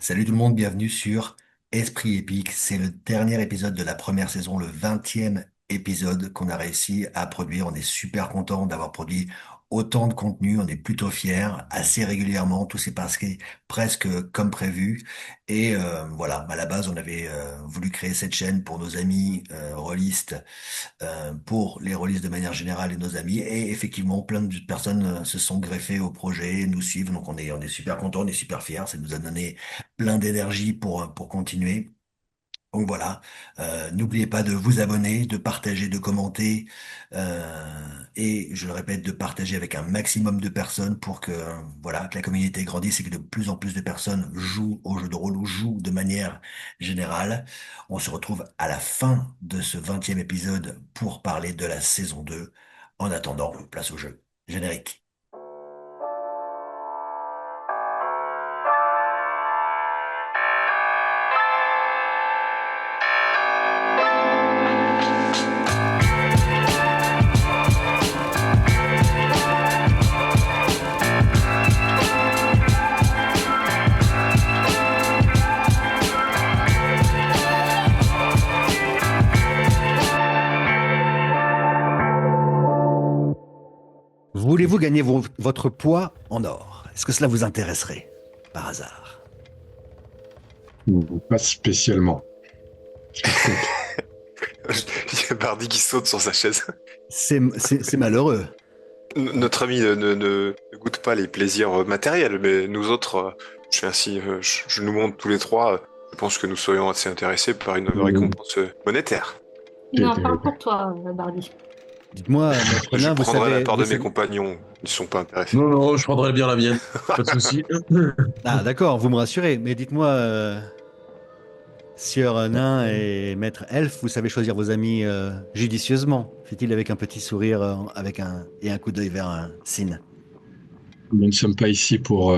Salut tout le monde, bienvenue sur Esprit Épique. C'est le dernier épisode de la première saison, le 20e épisode qu'on a réussi à produire. On est super content d'avoir produit autant de contenu. On est plutôt fiers, assez régulièrement. Tout s'est passé presque comme prévu. Et voilà, à la base, on avait voulu créer cette chaîne pour nos amis rôlistes, pour les rôlistes de manière générale et nos amis. Et effectivement, plein de personnes se sont greffées au projet, nous suivent. Donc on est super contents, on est super fiers. Ça nous a donné plein d'énergie pour continuer. Donc voilà, n'oubliez pas de vous abonner, de partager, de commenter, et je le répète, de partager avec un maximum de personnes pour que voilà que la communauté grandisse et que de plus en plus de personnes jouent au jeu de rôle ou jouent de manière générale. On se retrouve à la fin de ce 20e épisode pour parler de la saison 2. En attendant, place au jeu. Générique. Voulez-vous gagner votre poids en or? Est-ce que cela vous intéresserait, par hasard? Pas spécialement. Par contre, Il y a Bardi qui saute sur sa chaise. C'est malheureux. Notre ami ne goûte pas les plaisirs matériels, mais nous autres, je nous montre tous les trois, je pense que nous serions assez intéressés par une récompense monétaire. Non, j'ai- parle pour toi, Barbie. Dites-moi, maître Je nain, prendrai la part vous de mes savez... compagnons, ils ne sont pas intéressés. Non, non, je prendrais bien la mienne. Pas de souci. Ah, d'accord, vous me rassurez. Mais dites-moi, sieur nain et maître elfe, vous savez choisir vos amis judicieusement, fait-il avec un petit sourire et un coup d'œil vers un Sin. Nous ne sommes pas ici pour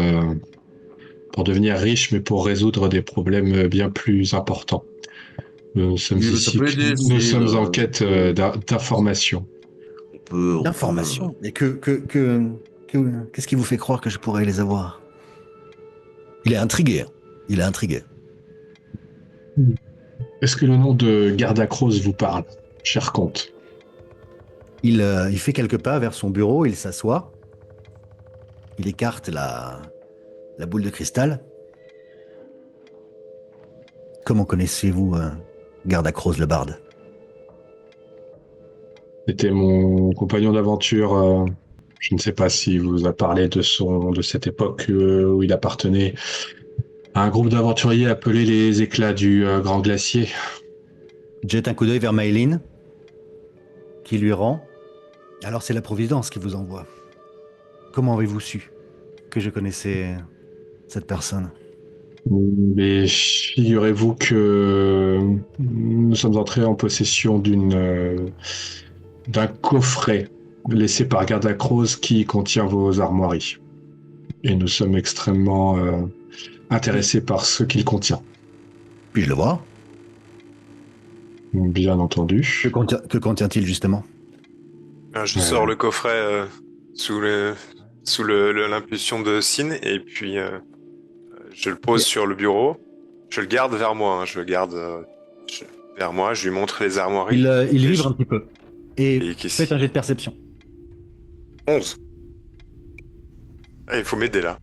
devenir riches, mais pour résoudre des problèmes bien plus importants. Nous sommes Ça ici, peut aider, nous c'est sommes en quête d'informations. D'informations. Et qu'est-ce qui vous fait croire que je pourrais les avoir? Il est intrigué, hein. Il est intrigué. Est-ce que le nom de Gardacros vous parle, cher comte? Il fait quelques pas vers son bureau, il s'assoit, il écarte la boule de cristal. Comment connaissez-vous Gardacros le barde? C'était mon compagnon d'aventure. Je ne sais pas s'il vous a parlé de cette époque où il appartenait à un groupe d'aventuriers appelé les Éclats du Grand Glacier. Jette un coup d'œil vers Maëlyn, qui lui rend. Alors c'est la Providence qui vous envoie. Comment avez-vous su que je connaissais cette personne? Mais figurez-vous que nous sommes entrés en possession d'un coffret laissé par Gardacros qui contient vos armoiries. Et nous sommes extrêmement intéressés par ce qu'il contient. Puis-je le voir? Bien entendu. Que contient-il justement? Je sors le coffret sous l'impulsion de Sin, et puis je le pose sur le bureau. Je le garde vers moi, hein, vers moi, je lui montre les armoiries. Il Et vibre un petit peu. Et qu'est-ce- faites un jet de perception. 11. Ah, il faut m'aider là.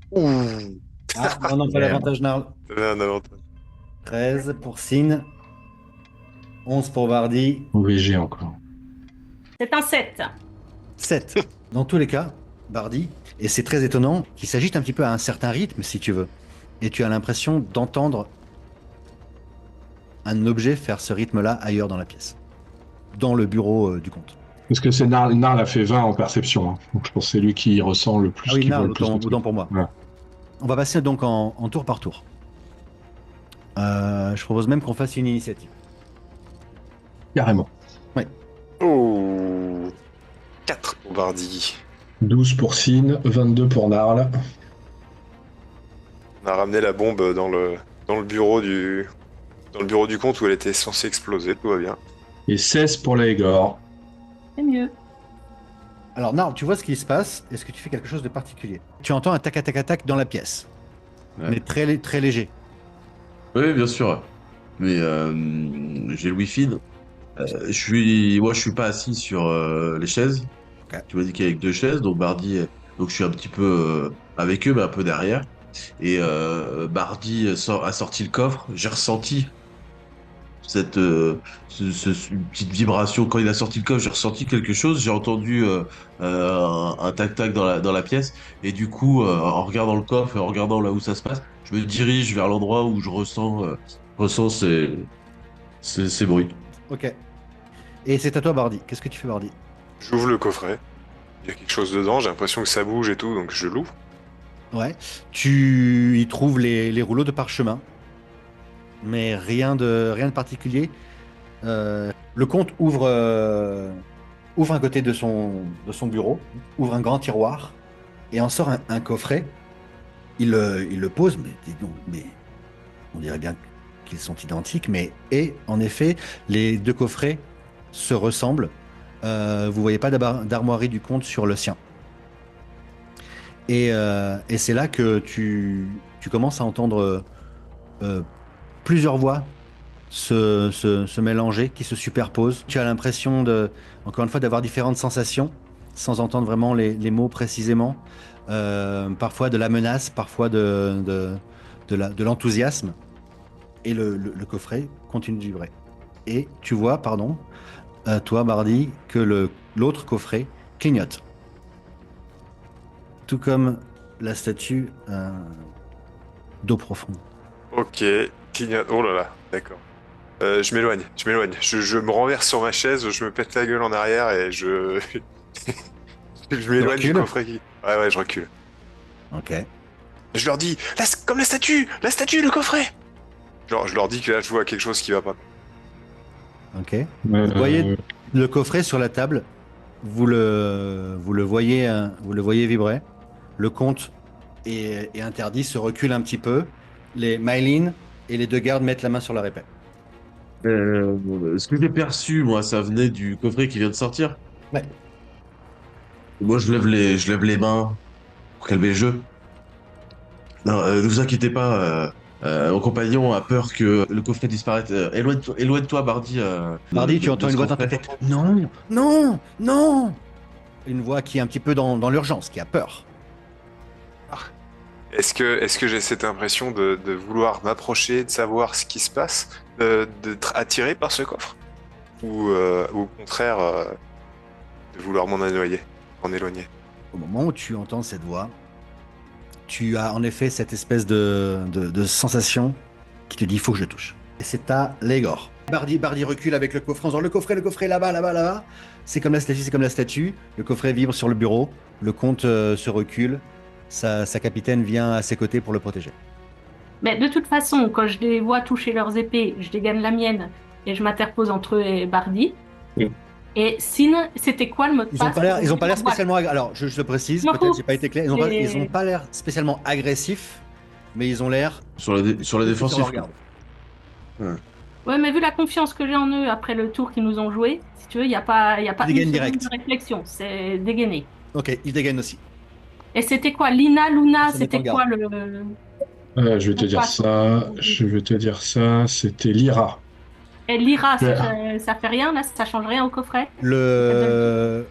Ah, non, pas l'avantage, Narl. J'avais un avantage. 13 pour Sin, 11 pour Vardy, Mauvais jet encore. C'est un 7. 7. Dans tous les cas, Bardi, et c'est très étonnant, qu'il s'agite un petit peu à un certain rythme, si tu veux. Et tu as l'impression d'entendre un objet faire ce rythme-là ailleurs dans la pièce. Dans le bureau du comte. Parce que c'est Narl a fait 20 en perception. Hein. Donc je pense que c'est lui qui ressent le plus, Ah oui, qui voit Narl, le plus de trucs. autant pour moi. Ouais. On va passer donc en tour par tour. Je propose même qu'on fasse une initiative. Carrément. Oh, 4 pour Bardi. 12 pour Sin, 22 pour Narl. On a ramené la bombe dans le bureau du comte où elle était censée exploser, tout va bien. Et 16 pour Laegor. C'est mieux. Alors, Narl, tu vois ce qui se passe. Est-ce que tu fais quelque chose de particulier? Tu entends un tac-tac-tac dans la pièce. Ouais. Mais très léger. Oui, bien sûr. Mais j'ai le Wi-Fi. Moi, je suis pas assis sur les chaises. Ok. Tu m'as dit qu'il y avait que deux chaises, donc Bardi, donc je suis un petit peu avec eux, mais un peu derrière. Et a sorti le coffre. J'ai ressenti cette une petite vibration quand il a sorti le coffre. J'ai ressenti quelque chose. J'ai entendu un tac-tac dans la pièce. Et du coup, en regardant le coffre et en regardant là où ça se passe, je me dirige vers l'endroit où ressens ces bruits. Ok. Et c'est à toi, Bardi. Qu'est-ce que tu fais, Bardi? J'ouvre le coffret. Il y a quelque chose dedans, j'ai l'impression que ça bouge et tout, donc je l'ouvre. Ouais. Tu y trouves les rouleaux de parchemin, mais rien de particulier. Le comte ouvre un côté de son bureau, ouvre un grand tiroir et en sort un coffret. Il le pose, mais on dirait bien qu'ils sont identiques, et en effet, les deux coffrets se ressemblent. Vous voyez pas d'armoirie du comte sur le sien. Et c'est là que tu commences à entendre euh, plusieurs voix se mélanger, qui se superposent. Tu as l'impression encore une fois, d'avoir différentes sensations, sans entendre vraiment les mots précisément. Parfois de la menace, parfois de l'enthousiasme. Et le coffret continue de vibrer. Et tu vois, pardon, toi, Bardi, que l'autre coffret clignote. Tout comme la statue d'eau profonde. Ok, clignote. Oh là là, d'accord. Je m'éloigne, je m'éloigne. Je me renverse sur ma chaise, je me pète la gueule en arrière et je. Je m'éloigne du recules coffret qui. Ouais, ouais, je recule. Ok. Je leur dis, comme la statue, le coffret! Je leur dis que là, je vois quelque chose qui va pas. Ok. Vous voyez le coffret sur la table. Vous le voyez vibrer. Le comte est interdit, se recule un petit peu. Les Mylene et les deux gardes mettent la main sur la épée. Ce que j'ai perçu, moi, ça venait du coffret qui vient de sortir. Ouais. Moi, je lève les mains pour calmer le jeu. Non, ne vous inquiétez pas. Mon compagnon a peur que le coffret disparaisse. Éloigne-toi, Bardi. Bardi, tu entends de une ce voix dans ta coffret. tête. Non, non, non. Une voix qui est un petit peu dans l'urgence, qui a peur. Est-ce que j'ai cette impression de vouloir m'approcher, de savoir ce qui se passe, d'être attiré par ce coffre? Ou au contraire, de vouloir m'en éloigner? Au moment où tu entends cette voix, tu as en effet cette espèce de sensation qui te dit il faut que je le touche. Et c'est à Légor. Bardi recule avec le coffret en disant le coffret là-bas, là-bas, là-bas. C'est comme la statue, c'est comme la statue. Le coffret vibre sur le bureau. Le comte se recule. Sa capitaine vient à ses côtés pour le protéger. Mais de toute façon, quand je les vois toucher leurs épées, je dégaine la mienne et je m'interpose entre eux et Bardi. Oui. Et Sin, c'était quoi le mot de passe? Ils ont pas l'air spécialement. Alors, je le précise, Non, peut-être j'ai pas été clair. c'est- Ils ont pas l'air spécialement agressifs, mais ils ont l'air Sur la défensive. leur garde. Ouais, mais vu la confiance que j'ai en eux après le tour qu'ils nous ont joué, si tu veux, il n'y a pas Ils une dégainent seconde direct. de réflexion, c'est dégainé. Ok, ils dégainent aussi. Et c'était quoi? Lina, Luna, Ça dépend c'était de quoi garde. Je vais te dire ça. Je vais te dire ça. C'était Lyra. Et Lyra, Ouais. ça fait rien, là, ça change rien au coffret? Le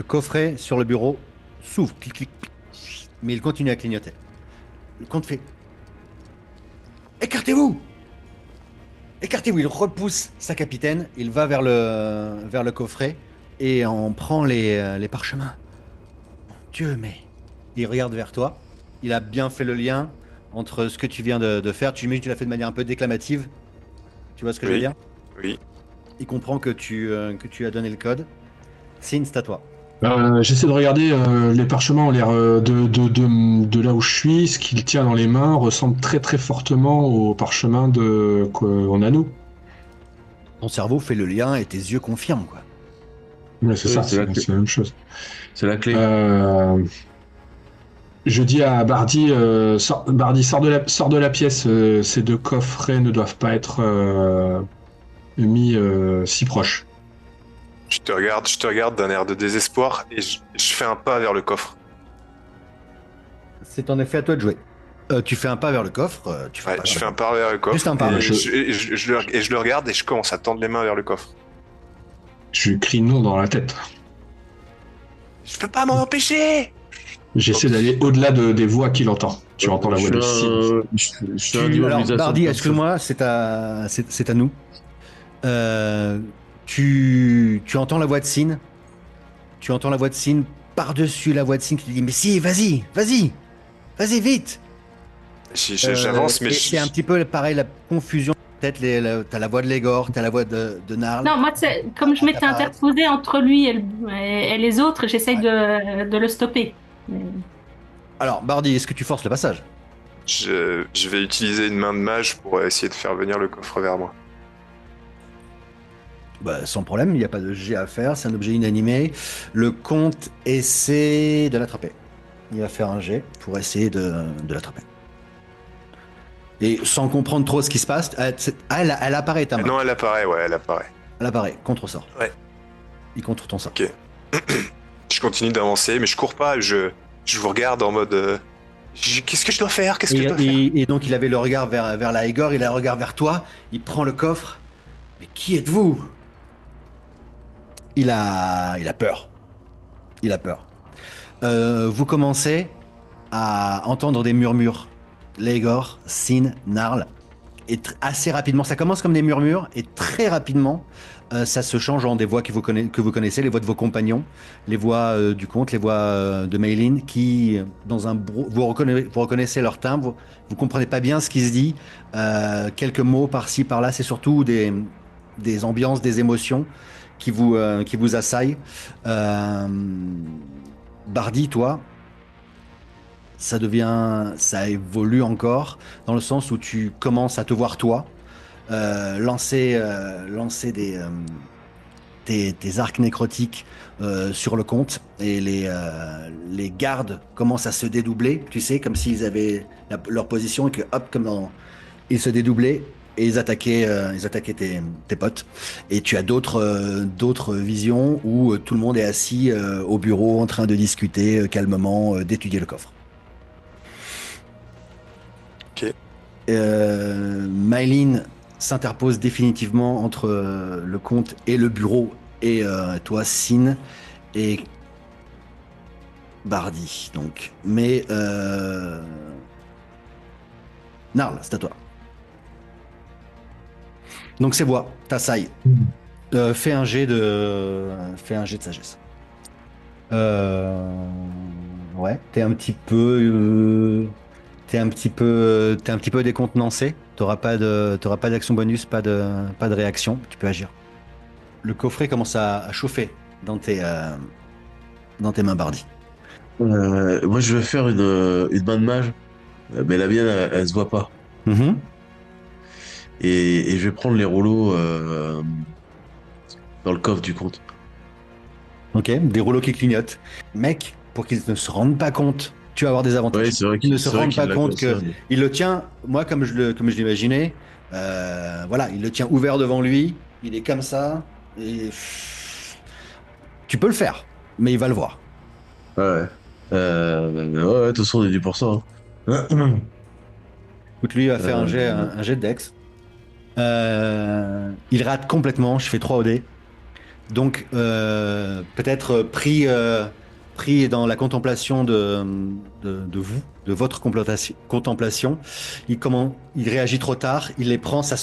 coffret sur le bureau s'ouvre, clic, clic, clic, mais il continue à clignoter. Le comte fait écartez-vous! Écartez-vous! Il repousse sa capitaine, il va vers le coffret et en prend les parchemins. Mon Dieu, mais. Il regarde vers toi. Il a bien fait le lien entre ce que tu viens de faire. Tu imagines que tu l'as fait de manière un peu déclamative. Tu vois ce que je veux Oui, dire? oui. Il comprend que tu as donné le code. Sin, c'est à toi. J'essaie de regarder, les parchemins ont l'air, de là où je suis. Ce qu'il tient dans les mains ressemble très très fortement au parchemin qu'on a nous. Ton cerveau fait le lien et tes yeux confirment, quoi. Ouais, c'est Oui, ça, c'est la clé. c'est la même chose. C'est la clé. Je dis à Bardi, Bardi, sors de la pièce. Ces deux coffrets ne doivent pas être mis si proches. Je te regarde d'un air de désespoir et je fais un pas vers le coffre. C'est en effet à toi de jouer. Tu fais un pas vers le coffre. Tu fais un Ouais, pas je vers fais le un pas vers le coffre. Juste un pas. Et Je- je le regarde et je commence à tendre les mains vers le coffre. Je lui crie non dans la tête. Je peux pas m'en empêcher! J'essaie d'aller au-delà des voix qu'il entend. Tu entends la voix de Sid. Je fais un Alors, immobilisation Bardi, de personne. excuse-moi, c'est à nous. Euh, tu entends la voix de Sin. Tu entends la voix de Sin par-dessus la voix de Sin qui te dit mais si, vas-y, vas-y, vas-y vite. J'avance, mais Et c'est un petit peu pareil la confusion. Peut-être t'as la voix de Légor, t'as la voix de Narl. Non, moi, comme je m'étais Apparaître. interposée entre lui et les autres, j'essaye Ouais. de le stopper. Mais- Alors, Bardi, est-ce que tu forces le passage? je vais utiliser une main de mage pour essayer de faire venir le coffre vers moi. Bah, sans problème, il n'y a pas de jet à faire, c'est un objet inanimé. Le comte essaie de l'attraper. Il va faire un jet pour essayer de l'attraper. Et sans comprendre trop ce qui se passe, elle apparaît ta main. Non, elle apparaît, ouais, elle apparaît. Elle apparaît, contre sort. Ouais. Il contre ton sort. Ok. Je continue d'avancer, mais je cours pas, je vous regarde en mode. Qu'est-ce que je dois faire? Qu'est-ce que je dois faire? Et donc il avait le regard vers la Igor, il a le regard vers toi, il prend le coffre. Mais qui êtes-vous? Il a peur. Il a peur. Vous commencez à entendre des murmures. Légor, Sin, Narl. Et assez rapidement, ça commence comme des murmures, et très rapidement, ça se change en des voix que vous connaissez, les voix de vos compagnons, les voix du comte, les voix de Maylin, qui, vous reconnaissez leur timbre, vous comprenez pas bien ce qui se dit, quelques mots par-ci, par-là, c'est surtout des ambiances, des émotions qui vous assaillent. Bardi, toi, ça évolue encore dans le sens où tu commences à te voir toi lancer tes arcs nécrotiques sur le compte et les gardes commencent à se dédoubler, tu sais, comme s'ils avaient leur position et que hop, ils se dédoublaient et ils attaquaient tes potes. Et tu as d'autres visions où tout le monde est assis au bureau en train de discuter calmement, d'étudier le coffre. Ok. Mylene s'interpose définitivement entre le comte et le bureau et toi, Sin et Bardi. Donc, mais Narl, c'est à toi. Donc c'est voix, t'assailles. Fais un jet de sagesse. Ouais, t'es un petit peu décontenancé. T'auras pas d'action bonus, pas de réaction. Tu peux agir. Le coffret commence à chauffer dans tes mains, Bardi. Moi, je vais faire une main de mage, mais la mienne, elle se voit pas. Mhm. Et je vais prendre les rouleaux dans le coffre du compte. Ok, des rouleaux qui clignotent. Mec, pour qu'ils ne se rendent pas compte, tu vas avoir des avantages. Ouais, c'est vrai Ils ne se c'est vrai rendent qu'il pas l'a compte que concerné. il le tient. Moi, comme je l'imaginais, voilà, il le tient ouvert devant lui. Il est comme ça. Et tu peux le faire, mais il va le voir. Ouais. Ouais, de toute façon, on est dû pour ça. Hein. Écoute, lui, il va faire un jet de Dex. Il rate complètement. Je fais 3 OD. Donc, peut-être pris dans la contemplation de vous, de votre contemplation. Il réagit trop tard. Il les prend, ça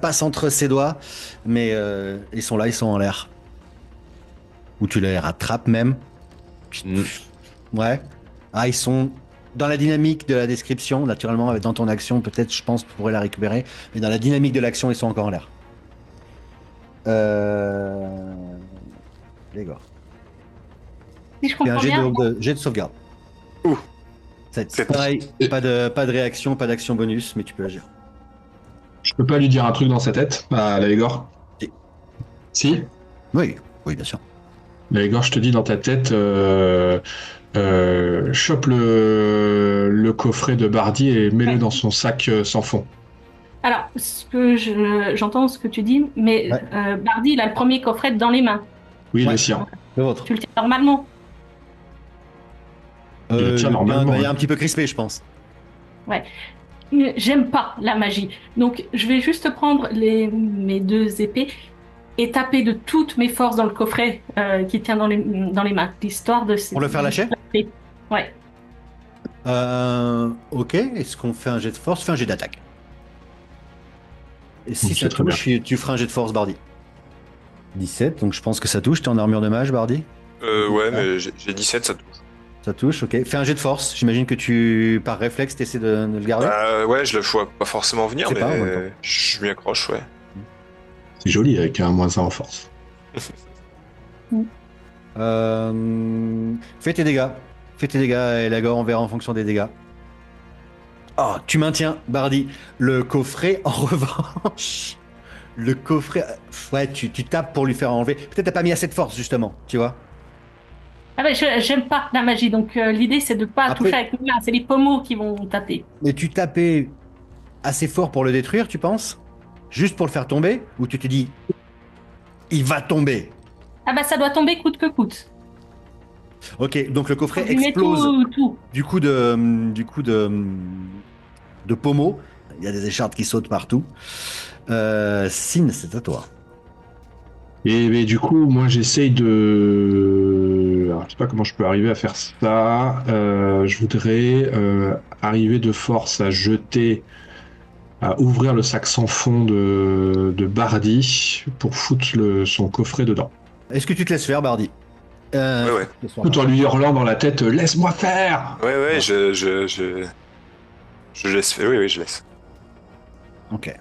passe entre ses doigts, mais ils sont là, ils sont en l'air. Ou tu les rattrapes même. Mm. Ouais. Ah, ils sont dans la dynamique de la description, naturellement, dans ton action, peut-être, je pense, tu pourrais la récupérer. Mais dans la dynamique de l'action, ils sont encore en l'air. Légor. Si je Fais un comprends bien, jet de sauvegarde. Ouh. C'est pareil, pas de réaction, pas d'action bonus, mais tu peux agir. Je peux pas lui dire un truc dans sa tête à la Igor? Si. Si? Oui, oui, bien sûr. La Igor, je te dis dans ta tête, chope le coffret de Bardi et mets-le Ouais. dans son sac sans fond. alors, j'entends ce que tu dis, mais Ouais. Bardi, il a le premier coffret dans les mains. Oui, Ouais. le sien. Le vôtre. Tu le tiens normalement. Il le tient normalement, Il est hein. un petit peu crispé, je pense. Ouais. J'aime pas la magie. Donc, je vais juste prendre mes 2 épées et taper de toutes mes forces dans le coffret qui tient dans les mains, l'histoire de Pour le faire lâcher? Ouais. Ok, est-ce qu'on fait un jet de force? Fais un jet d'attaque. Et si Ok, ça très touche, tu feras un jet de force, Bardi. 17, donc je pense que ça touche. T'es en armure de mage, Bardi? Ouais, mais j'ai 17, ça touche. Ça touche, ok. Fais un jet de force. J'imagine que par réflexe, t'essaies de le garder. Ouais, je le vois pas forcément venir, C'est mais pas, en même temps. je m'y accroche, ouais. C'est joli avec un -1 en force. Fais tes dégâts. Fais tes dégâts, et on verra en fonction des dégâts. Oh, tu maintiens, Bardi. Le coffret, en revanche. Le coffret. Ouais, tu tapes pour lui faire enlever. Peut-être t'as pas mis assez de force, justement, tu vois. Ah ben, j'aime pas la magie, donc l'idée c'est de pas Après- toucher avec mes mains, c'est les pommeaux qui vont taper. Mais tu tapais assez fort pour le détruire, tu penses? Juste pour le faire tomber? Ou tu te dis, il va tomber? Ah bah ça doit tomber coûte que coûte. Ok, donc le coffret Je lui mets explose tout. du coup de pommeau. Il y a des écharpes qui sautent partout. Sin, c'est à toi. Et mais du coup, moi, j'essaye de. Alors, je sais pas comment je peux arriver à faire ça. Je voudrais arriver de force à ouvrir le sac sans fond de Bardi pour foutre son coffret dedans. Est-ce que tu te laisses faire, Bardi? Ouais. Tout en lui hurlant dans la tête, laisse-moi faire! Ouais, je laisse faire. Oui, je laisse. Ok.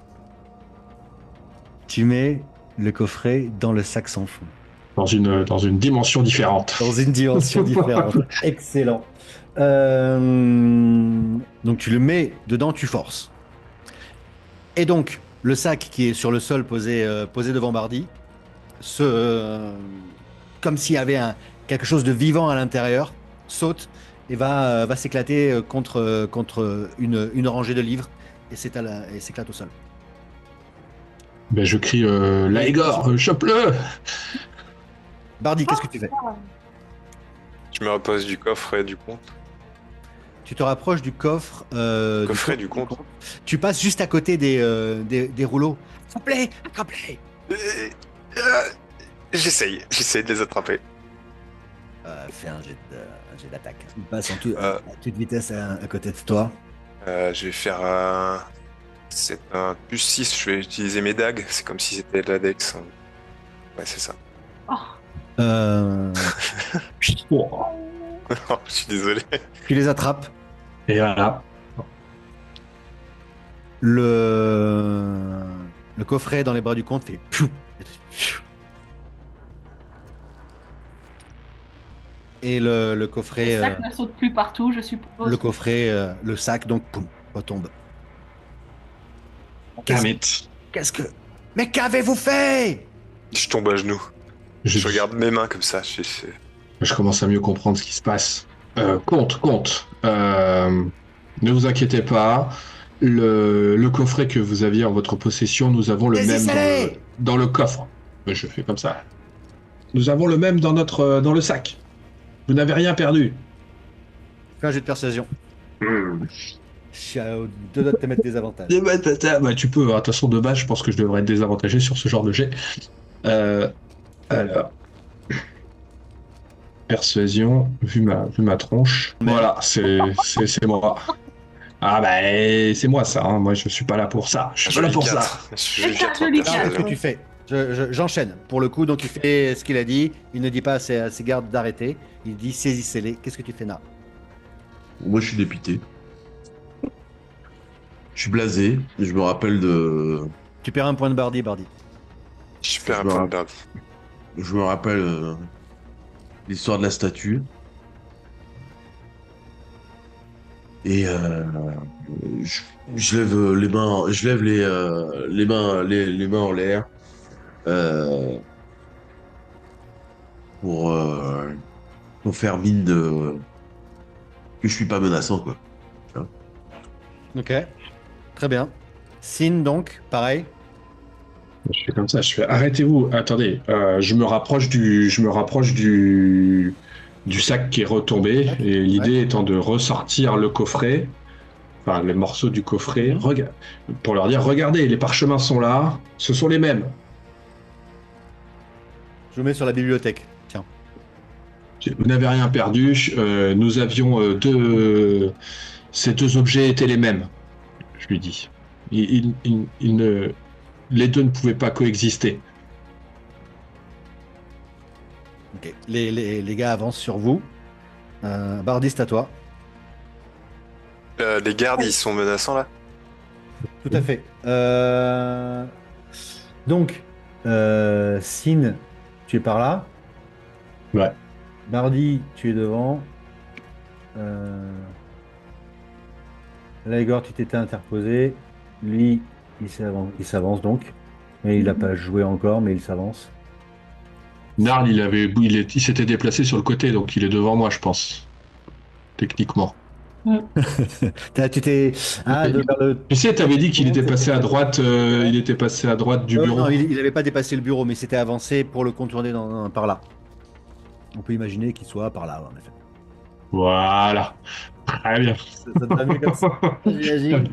Tu mets le coffret dans le sac sans fond. Dans une dimension différente. Dans une dimension différente. Excellent. Donc tu le mets dedans, tu forces. Et donc, le sac qui est sur le sol posé devant Bardi, comme s'il y avait quelque chose de vivant à l'intérieur, saute et va s'éclater contre une rangée de livres et s'éclate au sol. Ben, je crie Laegor, chope-le! Bardi, qu'est-ce que tu fais? Je me repose du coffre et du compte. Tu te rapproches du coffre. Coffret du compte. Tu passes juste à côté des rouleaux. S'il vous plaît, attrape-les. J'essaye de les attraper. Fais un jet d'attaque. Il passe à toute vitesse à côté de toi. Je vais faire c'est un +6, je vais utiliser mes dagues, c'est comme si c'était de la dex. Ouais, c'est ça. Euh, Oh, je suis désolé. Tu les attrapes. Et voilà. Le coffret dans les bras du comte fait piou. Et le coffret, Le sac ne saute plus partout, je suppose. le coffret, le sac, donc, poum, retombe. Damn it. Qu'est-ce que... Mais qu'avez-vous fait? Je tombe à genoux. Je regarde mes mains comme ça. Je commence à mieux comprendre ce qui se passe. Comte. Ne vous inquiétez pas. Le coffret que vous aviez en votre possession, nous avons le même dans le coffre. Je fais comme ça. Nous avons le même dans le sac. Vous n'avez rien perdu. Fais un jet de persuasion. Je suis à deux doigts de te mettre des avantages. Bah, tu peux. De toute façon, de base, je pense que je devrais être désavantagé sur ce genre de jet. Alors. Persuasion, vu ma tronche. Voilà, c'est moi. Ah bah c'est moi ça, hein. Moi je suis pas là pour ça. Je suis pas là pour ça. Joli Alors, qu'est-ce que tu fais? J'enchaîne. Pour le coup, donc il fait ce qu'il a dit. Il ne dit pas à ses gardes d'arrêter. Il dit saisissez-les. Qu'est-ce que tu fais, Na? Moi, je suis dépité. Je suis blasé. Je me rappelle de. Tu perds un point de Bardi. Je perds un point de Bardi. Je me rappelle l'histoire de la statue. Et je lève les mains. Je lève les mains en l'air. Pour faire mine que je suis pas menaçant, quoi. Ok. Très bien. Sin, donc, pareil. Je fais comme ça, je fais arrêtez-vous, attendez, je me rapproche du sac qui est retombé, et l'idée étant de ressortir le coffret enfin les morceaux du coffret, pour leur dire regardez, les parchemins sont là, ce sont les mêmes. Je vous mets sur la bibliothèque. Tiens. Vous n'avez rien perdu. Nous avions ces deux objets étaient les mêmes. Je lui dis. Les deux ne pouvaient pas coexister. Ok. Les gars avancent sur vous. Bardi, c'est à toi. Les gardes, ils sont menaçants là? Tout à fait. Donc, Sin, tu es par là. Ouais. Bardi, tu es devant. Laegor, tu t'étais interposé. Lui, il s'avance donc. Mais il n'a pas joué encore, mais il s'avance. Narl, il s'était déplacé sur le côté, donc il est devant moi, je pense. Techniquement. Tu t'es. Ah, vers le. Tu sais, t'avais dit qu'il était passé à droite, il était passé à droite du bureau. Non, il n'avait pas dépassé le bureau, mais c'était avancé pour le contourner par là. On peut imaginer qu'il soit par là, en effet. Voilà. Très bien. Ça te va mieux comme ça, j'imagine.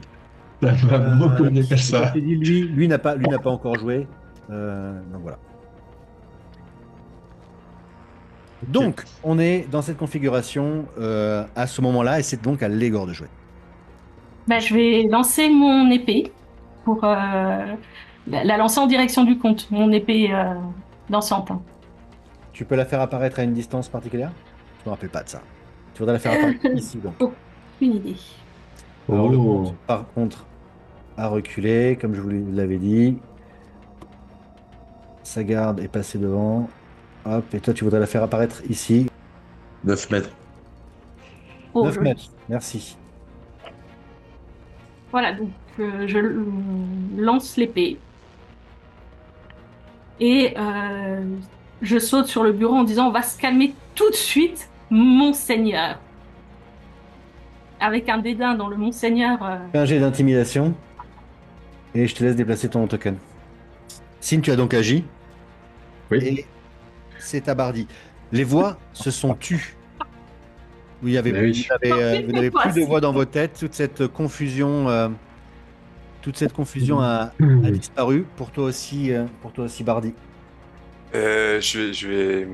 Ça va beaucoup mieux que ça. Comme je t'ai dit, lui n'a pas encore joué. Donc voilà. Donc, on est dans cette configuration à ce moment-là, et c'est donc à Légor de jouer. Bah, je vais lancer mon épée pour la lancer en direction du comte, mon épée dansante. Tu peux la faire apparaître à une distance particulière? Je me rappelle pas de ça. Tu voudrais la faire apparaître ici, donc. Aucune idée. Alors, le Oh. comte, par contre, a reculé, comme je vous l'avais dit. Sa garde est passée devant. Hop, et toi, tu voudrais la faire apparaître ici. 9 mètres. Oh, 9 joli. mètres, merci. Voilà, donc je lance l'épée. Et je saute sur le bureau en disant on va se calmer tout de suite, monseigneur. Avec un dédain dans le monseigneur. Fais un jet d'intimidation. Et je te laisse déplacer ton token. Sin, tu as donc agi. Oui. Et c'est à Bardi. Les voix se sont tues. Vous Oui. n'avez plus de voix dans vos têtes. Toute cette confusion a disparu. Pour toi aussi, Bardi. Je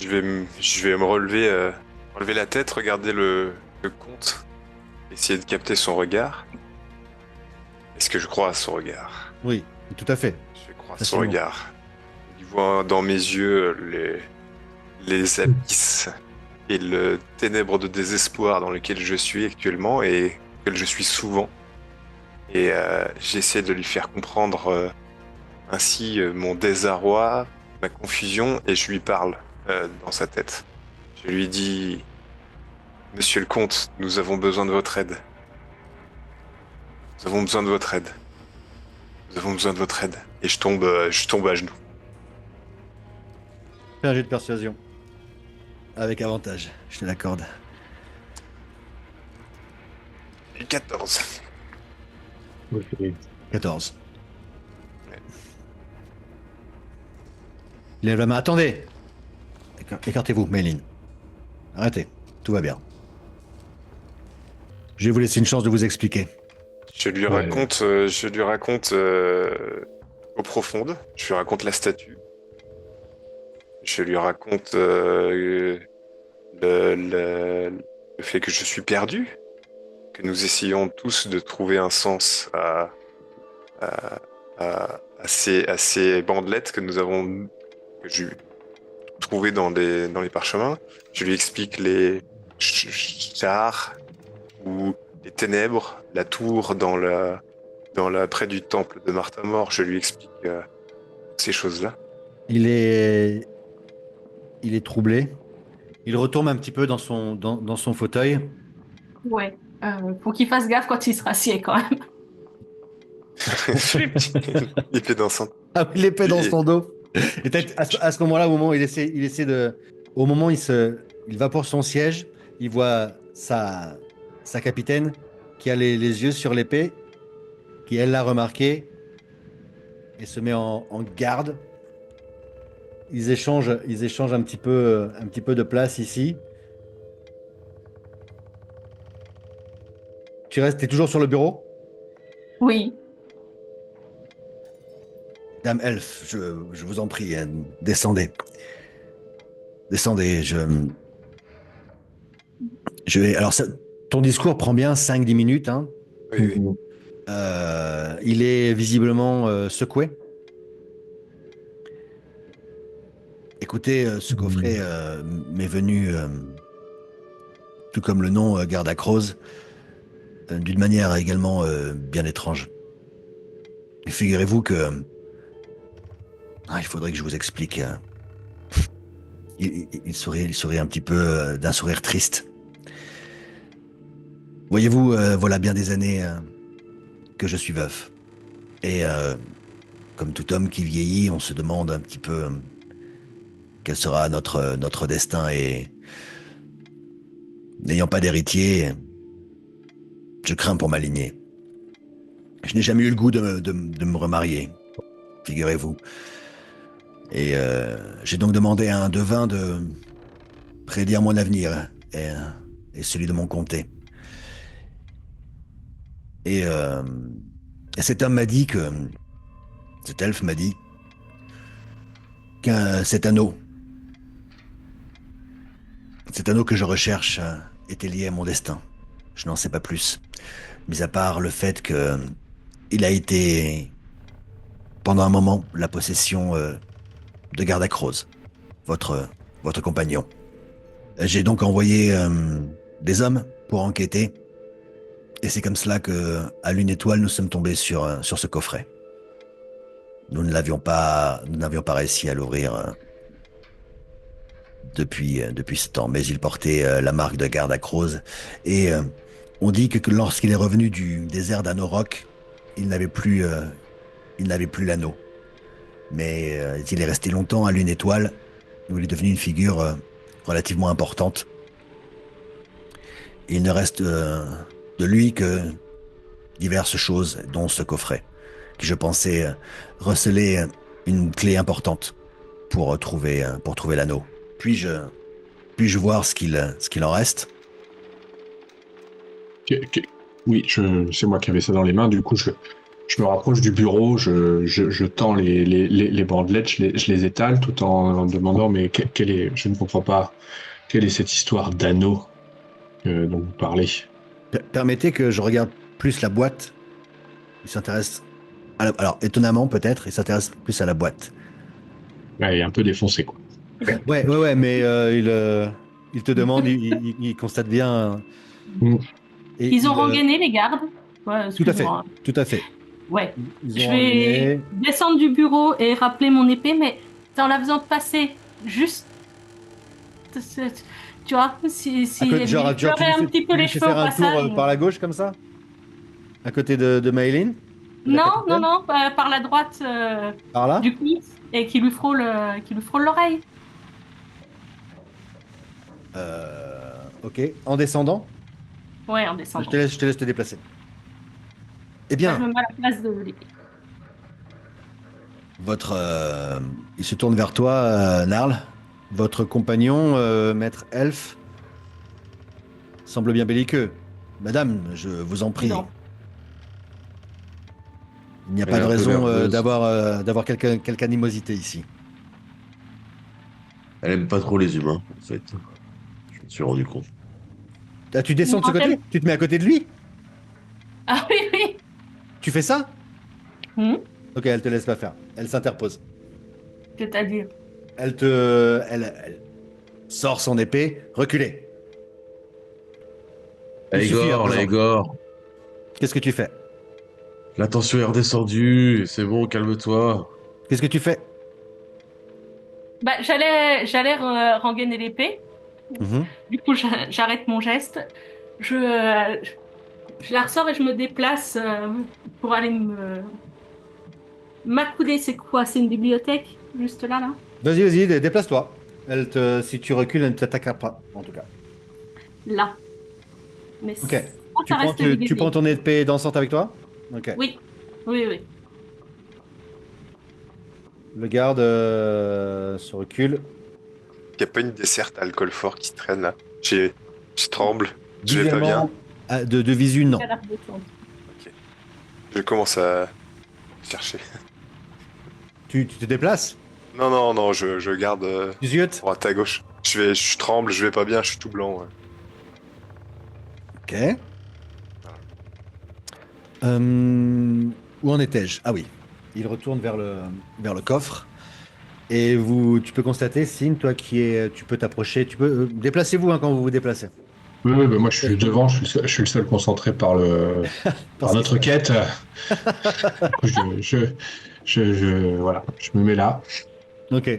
vais me relever la tête, regarder le comte, essayer de capter son regard. Est-ce que je crois à son regard? Oui, tout à fait. Je crois à son Facilement. regard. Il voit dans mes yeux les abysses et le ténèbre de désespoir dans lequel je suis actuellement et auquel je suis souvent. Et j'essaie de lui faire comprendre ainsi mon désarroi, ma confusion, et je lui parle dans sa tête. Je lui dis, Monsieur le comte, nous avons besoin de votre aide. Nous avons besoin de votre aide. Nous avons besoin de votre aide. Et je tombe à genoux. Fais un jet de persuasion. Avec avantage, je te l'accorde. Et 14. 14. Il lève la main. Attendez. Écartez-vous, Méline. Arrêtez. Tout va bien. Je vais vous laisser une chance de vous expliquer. Je lui raconte eau profonde. Je lui raconte la statue. Je lui raconte le fait que je suis perdu, que nous essayons tous de trouver un sens à ces bandelettes que j'ai trouvées dans les parchemins. Je lui explique les chars ou les ténèbres, la tour près du temple de Martha-Mort. Je lui explique ces choses-là. Il est troublé. Il retourne un petit peu dans son fauteuil. Ouais. Faut qu'il fasse gaffe quand il sera assis quand même. Épée dansante. Ah oui, l'épée dans son dos. Et peut-être à ce moment-là, au moment où il essaie de, au moment où il va pour son siège, il voit sa capitaine qui a les yeux sur l'épée, qui elle l'a remarqué et se met en garde. Ils échangent un petit peu de place ici. T'es toujours sur le bureau? Oui. Dame Elf, je vous en prie, descendez. Descendez, je vais. Alors, ton discours prend bien 5-10 minutes, hein. Oui, oui. Il est visiblement secoué. Écoutez, ce coffret m'est venu, tout comme le nom Garda Croze, d'une manière également bien étrange. Et figurez-vous que. Il faudrait que je vous explique. Il sourit un petit peu d'un sourire triste. Voyez-vous, voilà bien des années que je suis veuf. Et comme tout homme qui vieillit, on se demande un petit peu quel sera notre destin. Et n'ayant pas d'héritier, je crains pour ma lignée. Je n'ai jamais eu le goût de me remarier, figurez-vous. Et j'ai donc demandé à un devin de prédire mon avenir et celui de mon comté. Et cet homme m'a dit que... Cet elfe m'a dit cet anneau que je recherche était lié à mon destin. Je n'en sais pas plus. Mis à part le fait que il a été, pendant un moment, la possession de Garda Croze, votre compagnon. J'ai donc envoyé des hommes pour enquêter. Et c'est comme cela que, à Lune Étoile, nous sommes tombés sur ce coffret. Nous n'avions pas réussi à l'ouvrir depuis ce temps, mais il portait la marque de Garda Croze. Et on dit que lorsqu'il est revenu du désert d'Anorok, il n'avait plus l'anneau. Mais il est resté longtemps à Lune Étoile, où il est devenu une figure relativement importante. Et il ne reste de lui que diverses choses, dont ce coffret, qui je pensais receler une clé importante pour trouver l'anneau. Puis-je voir ce qu'il en reste? Oui, c'est moi qui avais ça dans les mains. Du coup, je me rapproche du bureau, je tends les bandelettes, je les étale tout en demandant, mais je ne comprends pas, quelle est cette histoire d'anneau dont vous parlez? Permettez que je regarde plus la boîte. Il s'intéresse alors, étonnamment, peut-être, il s'intéresse plus à la boîte. Ouais, il est un peu défoncé, quoi. Ouais, mais il te demande, il constate bien. Mm. Et Ils ont rengainé les gardes. Ouais, Tout à fait, excuse-moi. tout à fait. Ouais. Ils Je ont vais rengainé. descendre du bureau et rappeler mon épée, mais en la faisant passer juste. Tu vois, si Genre, elle genre, lui pleurait un petit peu tu lui les fais cheveux au faire un tour passage. par la gauche comme ça? À côté de Maëlyn? De la Non, non, capitaine? non, par la droite Par là? du cuisse et qui lui frôle l'oreille. Ok. En descendant? Ouais, en Je descendant. te laisse te déplacer. Eh Moi, je bien, me mets à la place de l'épée. il se tourne vers toi, Narl. Votre compagnon, maître Elf, semble bien belliqueux. Madame, je vous en prie. Non. Il n'y a Elle pas est de un peu raison nerveuse. d'avoir quelque animosité ici. Elle aime pas trop les humains, en fait. Je me suis rendu compte. Ah, tu descends de ce Non, côté? Tu te mets à côté de lui? Ah oui, oui. Tu fais ça? Hmm. Ok, elle te laisse pas faire. Elle s'interpose. C'est-à-dire. Elle sort son épée. Reculez. Il suffit à Igor, présent. Igor, Qu'est-ce que tu fais? la tension est redescendue, c'est bon, calme-toi. Qu'est-ce que tu fais? Bah, j'allais rengainer l'épée. Mhm. Du coup, j'arrête mon geste. Je la ressors et je me déplace pour aller m'accouder. C'est quoi? C'est une bibliothèque juste là, là? Vas-y, déplace-toi. Si tu recules, elle ne t'attaquera pas, en tout cas. Là. Mais Ok. ça reste Tu libéré. prends ton épée dansante avec toi? Ok. Oui, oui, oui. Le garde se recule. Il n'y a pas une desserte à alcool fort qui traîne là. Je tremble. Je vais pas bien. Visuellement, De visu, non. À l'arc de tour. Ok. Je commence à chercher. Tu te déplaces? Non, non, non, je garde Tu ziotes? droite à gauche. Je tremble, je vais pas bien, je suis tout blanc. Ouais. Ok. Où en étais-je? Ah oui. Il retourne vers le coffre. Et tu peux constater, Sin, toi tu peux t'approcher. Déplacez-vous hein, quand vous vous déplacez. Oui, oui, bah moi je suis devant, je suis le seul concentré par Parce notre que- quête. Du coup, voilà, je me mets là. Ok.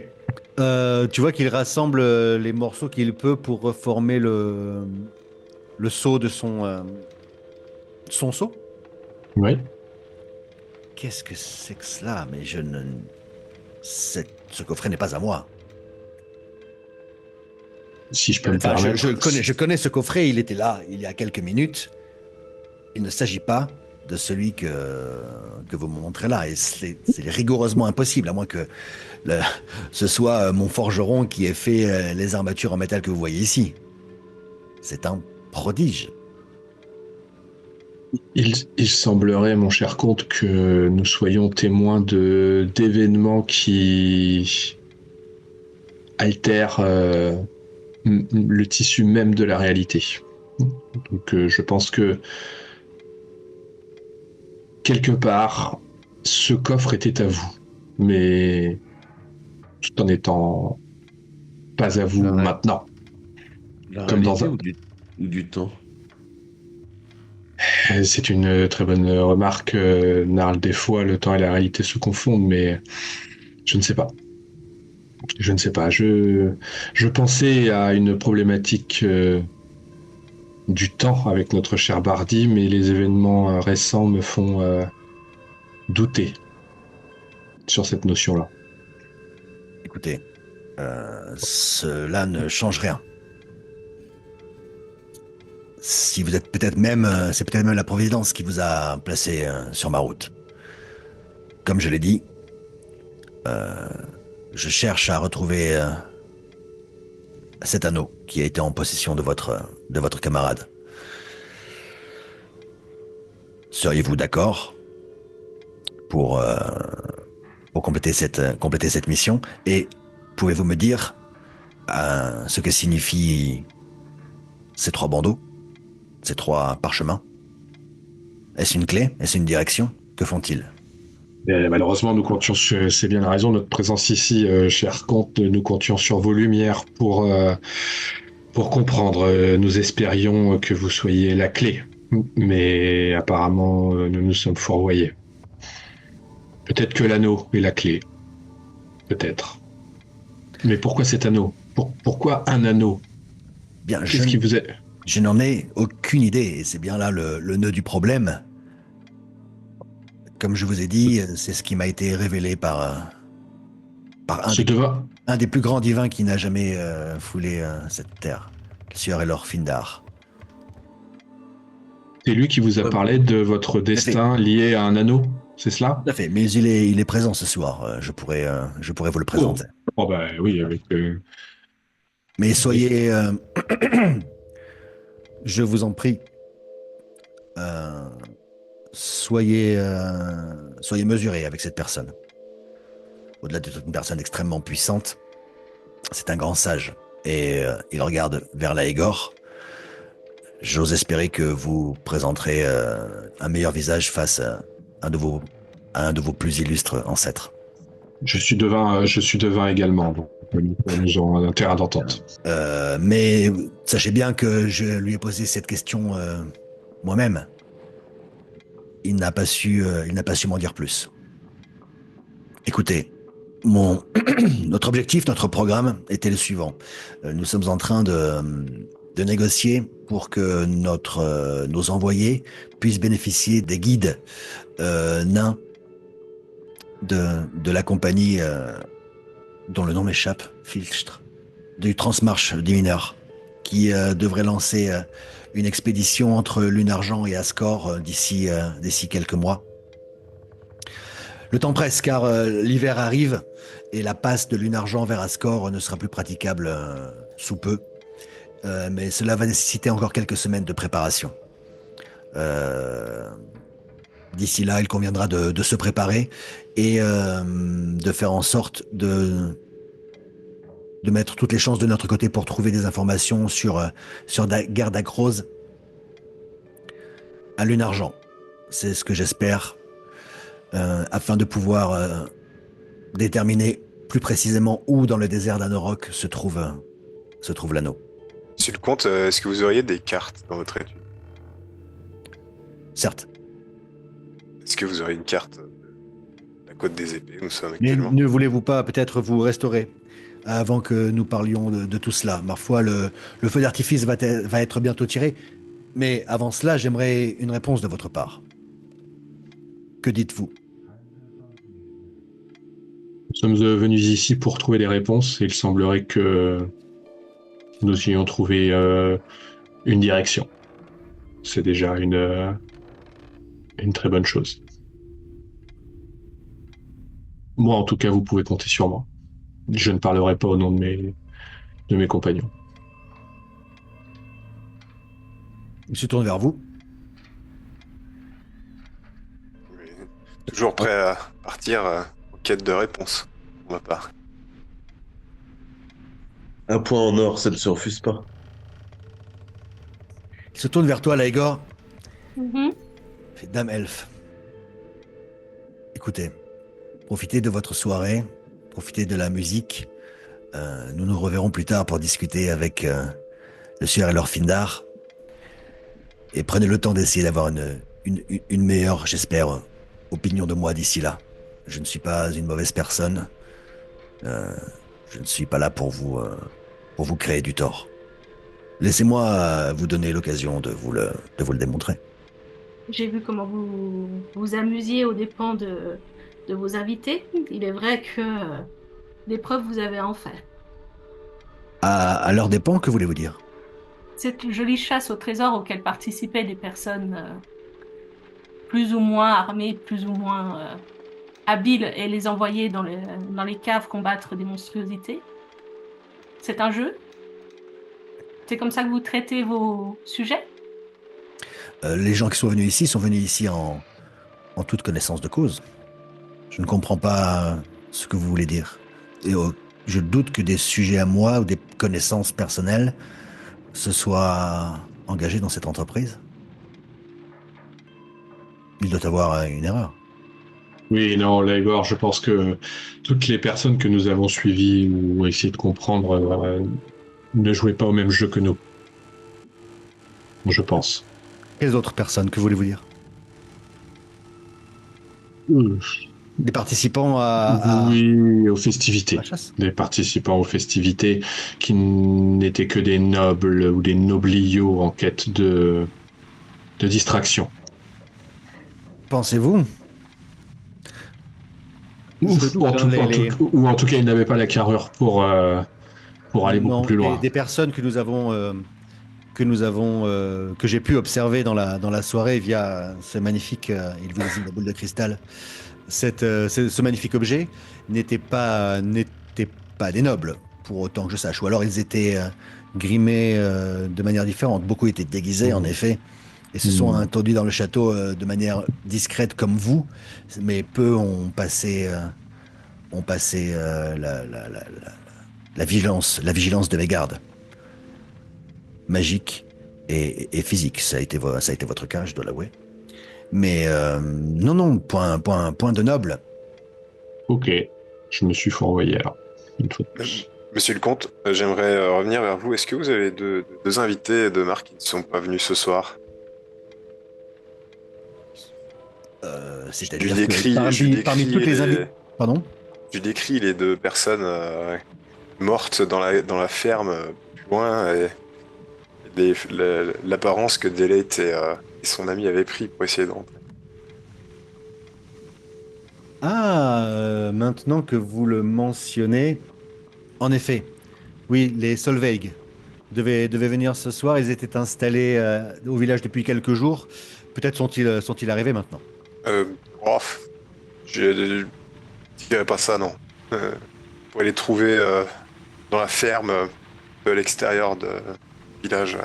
Tu vois qu'il rassemble les morceaux qu'il peut pour reformer le seau de son seau. Oui. Qu'est-ce que c'est que cela? Mais ce coffret n'est pas à moi. Si je peux me Enfin, permettre. je connais ce coffret, il était là il y a quelques minutes. Il ne s'agit pas de celui que vous me montrez là. Et c'est rigoureusement impossible, à moins que le- ce soit mon forgeron qui ait fait les armatures en métal que vous voyez ici. C'est un prodige. Il semblerait, mon cher comte, que nous soyons témoins d'événements qui altèrent le tissu même de la réalité. Donc je pense que quelque part, ce coffre était à vous, mais tout en étant pas à vous La, ré- maintenant. la Comme dans réalité un... ou du temps? C'est une très bonne remarque, Narl. Des fois, le temps et la réalité se confondent, mais je ne sais pas. Je ne sais pas. Je pensais à une problématique du temps avec notre cher Bardi, mais les événements récents me font douter sur cette notion-là. Écoutez, cela ne change rien. Si vous êtes peut-être même, c'est peut-être même la Providence qui vous a placé sur ma route. Comme je l'ai dit, je cherche à retrouver cet anneau qui a été en possession de votre camarade. Seriez-vous d'accord pour, euh, pour compléter cette mission? Et pouvez-vous me dire ce que signifient ces trois bandeaux, ces trois parchemins? Est-ce une clé? Est-ce une direction? Que font-ils? Et malheureusement, nous comptions sur, c'est bien la raison, notre présence ici, cher comte, nous comptions sur vos lumières pour comprendre. Nous espérions que vous soyez la clé, mais apparemment, nous nous sommes fourvoyés. Peut-être que l'anneau est la clé. Peut-être. Mais pourquoi cet anneau? Pourquoi un anneau? Bien, Qu'est-ce qui vous est... je n'en ai aucune idée, et c'est bien là le nœud du problème. Comme je vous ai dit, c'est ce qui m'a été révélé par Ce devin... un des plus grands divins qui n'a jamais foulé cette terre, le sieur Elor Findar. C'est lui qui vous a parlé de votre destin lié à un anneau, c'est cela? Tout à fait, mais il est présent ce soir, je pourrais vous le présenter. Oh bah oui, avec... Mais soyez, je vous en prie, euh, soyez mesurés avec cette personne. Au-delà d'être une personne extrêmement puissante, c'est un grand sage. Et il regarde vers Laégor. J'ose espérer que vous présenterez un meilleur visage face à un de vos plus illustres ancêtres. Je suis devin également, donc nous aurons un terrain d'entente. Mais sachez bien que je lui ai posé cette question moi-même. Il n'a pas su m'en dire plus. Écoutez, notre objectif, notre programme était le suivant. Nous sommes en train de négocier pour que nos envoyés puissent bénéficier des guides nains de la compagnie dont le nom m'échappe, Filchtre, du Transmarche des mineurs, qui devrait lancer une expédition entre Lunargent et Ascor d'ici quelques mois. Le temps presse car l'hiver arrive et la passe de Lunargent vers Ascor ne sera plus praticable sous peu. Mais cela va nécessiter encore quelques semaines de préparation. D'ici là, il conviendra de se préparer et de faire en sorte de mettre toutes les chances de notre côté pour trouver des informations sur Gardacrose à Lune Argent. C'est ce que j'espère, afin de pouvoir déterminer plus précisément où dans le désert d'Anorok se trouve l'anneau. Monsieur le comte, est-ce que vous auriez des cartes dans votre étude? Certes. Est-ce que vous auriez une carte de la côte des épées où nous sommes Mais actuellement? ne voulez-vous pas peut-être vous restaurer avant que nous parlions de tout cela? Ma foi, le feu d'artifice va être bientôt tiré, mais avant cela, j'aimerais une réponse de votre part. Que dites-vous? Nous sommes venus ici pour trouver des réponses et il semblerait que nous ayons trouvé une direction. C'est déjà une très bonne chose. Moi, en tout cas, vous pouvez compter sur moi. Je ne parlerai pas au nom de mes compagnons. Il se tourne vers vous. Oui. Toujours prêt à partir en quête de réponse, pour ma part. Un point en or, ça ne se refuse pas. Il se tourne vers toi, Laegor. Mhm. Fait Dame Elfe. Écoutez, profitez de votre soirée, profitez de la musique. Nous nous reverrons plus tard pour discuter avec le sieur et leur Findar. Et prenez le temps d'essayer d'avoir une meilleure, j'espère, opinion de moi d'ici là. Je ne suis pas une mauvaise personne. Je ne suis pas là pour vous créer du tort. Laissez-moi vous donner l'occasion de vous le démontrer. J'ai vu comment vous vous amusiez aux dépens de vos invités. Il est vrai que des preuves vous avez à en faire. À leur dépens, que voulez-vous dire? Cette jolie chasse au trésor auquel participaient des personnes plus ou moins armées, plus ou moins habiles, et les envoyer dans les caves combattre des monstruosités. C'est un jeu? C'est comme ça que vous traitez vos sujets? Les gens qui sont venus ici en toute connaissance de cause. Je ne comprends pas ce que vous voulez dire. Et je doute que des sujets à moi ou des connaissances personnelles se soient engagés dans cette entreprise. Il doit y avoir une erreur. Oui, non, Laegor, je pense que toutes les personnes que nous avons suivies ou essayé de comprendre ne jouaient pas au même jeu que nous. Je pense. Quelles autres personnes, que voulez-vous dire? Des participants Oui, aux festivités. à la chasse? Des participants aux festivités qui n'étaient que des nobles ou des nobliaux en quête de distraction. Pensez-vous? Ou en tout cas, ils n'avaient pas la carrure pour aller beaucoup Non, plus loin. des personnes que j'ai pu observer dans la soirée via ce magnifique, il vous désigne la boule de cristal, ce magnifique objet n'était pas des nobles, pour autant que je sache. Ou alors ils étaient grimés de manière différente. Beaucoup étaient déguisés, en effet, et se sont introduits dans le château de manière discrète comme vous, mais peu ont passé la vigilance de mes gardes. Magique et physique. Ça a été votre cas, je dois l'avouer. Mais non, point de noble. Ok, je me suis fourvoyé alors, une fois de plus. Monsieur le comte, j'aimerais revenir vers vous. Est-ce que vous avez deux invités de marque qui ne sont pas venus ce soir? C'est-à-dire Je lui décris parmi toutes les invités. Pardon? Je décris les deux personnes mortes dans la ferme plus loin et l'apparence que Delete et son ami avaient pris pour essayer de rentrer. Maintenant que vous le mentionnez, en effet, oui, les Solveig devaient venir ce soir. Ils étaient installés au village depuis quelques jours. Peut-être sont-ils arrivés maintenant. Oh, je dirais pas ça, non. Vous pouvez les trouver dans la ferme de l'extérieur du village.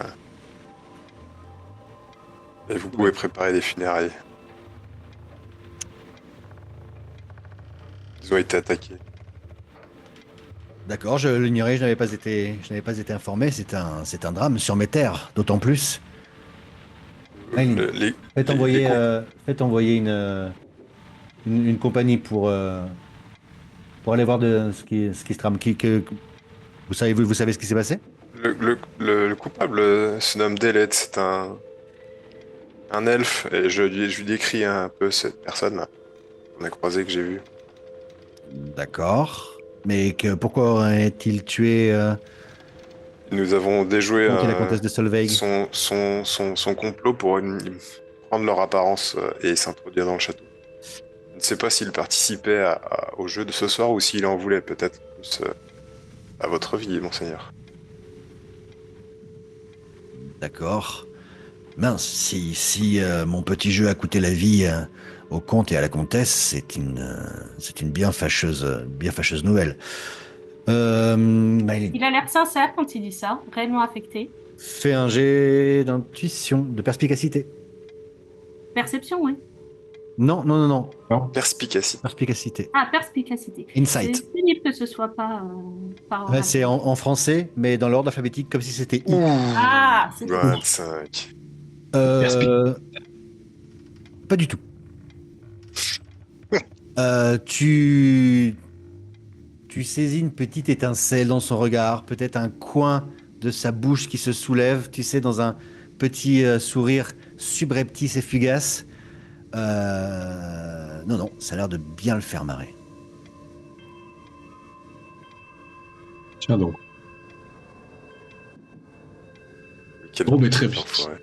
Et vous pouvez préparer les funérailles. Ils ont été attaqués. D'accord, je l'ignorais, je n'avais pas été informé. C'est un drame sur mes terres, d'autant plus. Aileen, Le- les, faites les- les envoyer, com- faites envoyer une compagnie pour aller voir ce qui se trame. Vous savez ce qui s'est passé? le coupable se nomme Delet, c'est un elfe, et je lui décris un peu cette personne-là qu'on a croisé, que j'ai vu. D'accord. Mais pourquoi aurait-il tué Nous avons déjoué donc, la comtesse de Solveig? son complot pour prendre leur apparence et s'introduire dans le château. Je ne sais pas s'il participait au jeu de ce soir ou s'il en voulait peut-être plus à votre vie, monseigneur. D'accord. Mince, si mon petit jeu a coûté la vie au comte et à la comtesse, c'est une bien fâcheuse nouvelle. Maëlyn, Il a l'air sincère quand il dit ça, réellement affecté. fais un jet d'intuition, de perspicacité. Perception, oui. Non, non, non, non. Perspicacité. Perspicacité. Ah, perspicacité. Insight. C'est pénible que ce soit pas par Ouais, c'est en français, mais dans l'ordre alphabétique, comme si c'était I. Ah, c'est 25. Euh, pas du tout. Tu saisis une petite étincelle dans son regard, peut-être un coin de sa bouche qui se soulève, tu sais, dans un petit sourire subreptice et fugace. Non, non, ça a l'air de bien le faire marrer. Tiens donc. Quel Bon, mais très bien. enfoiré.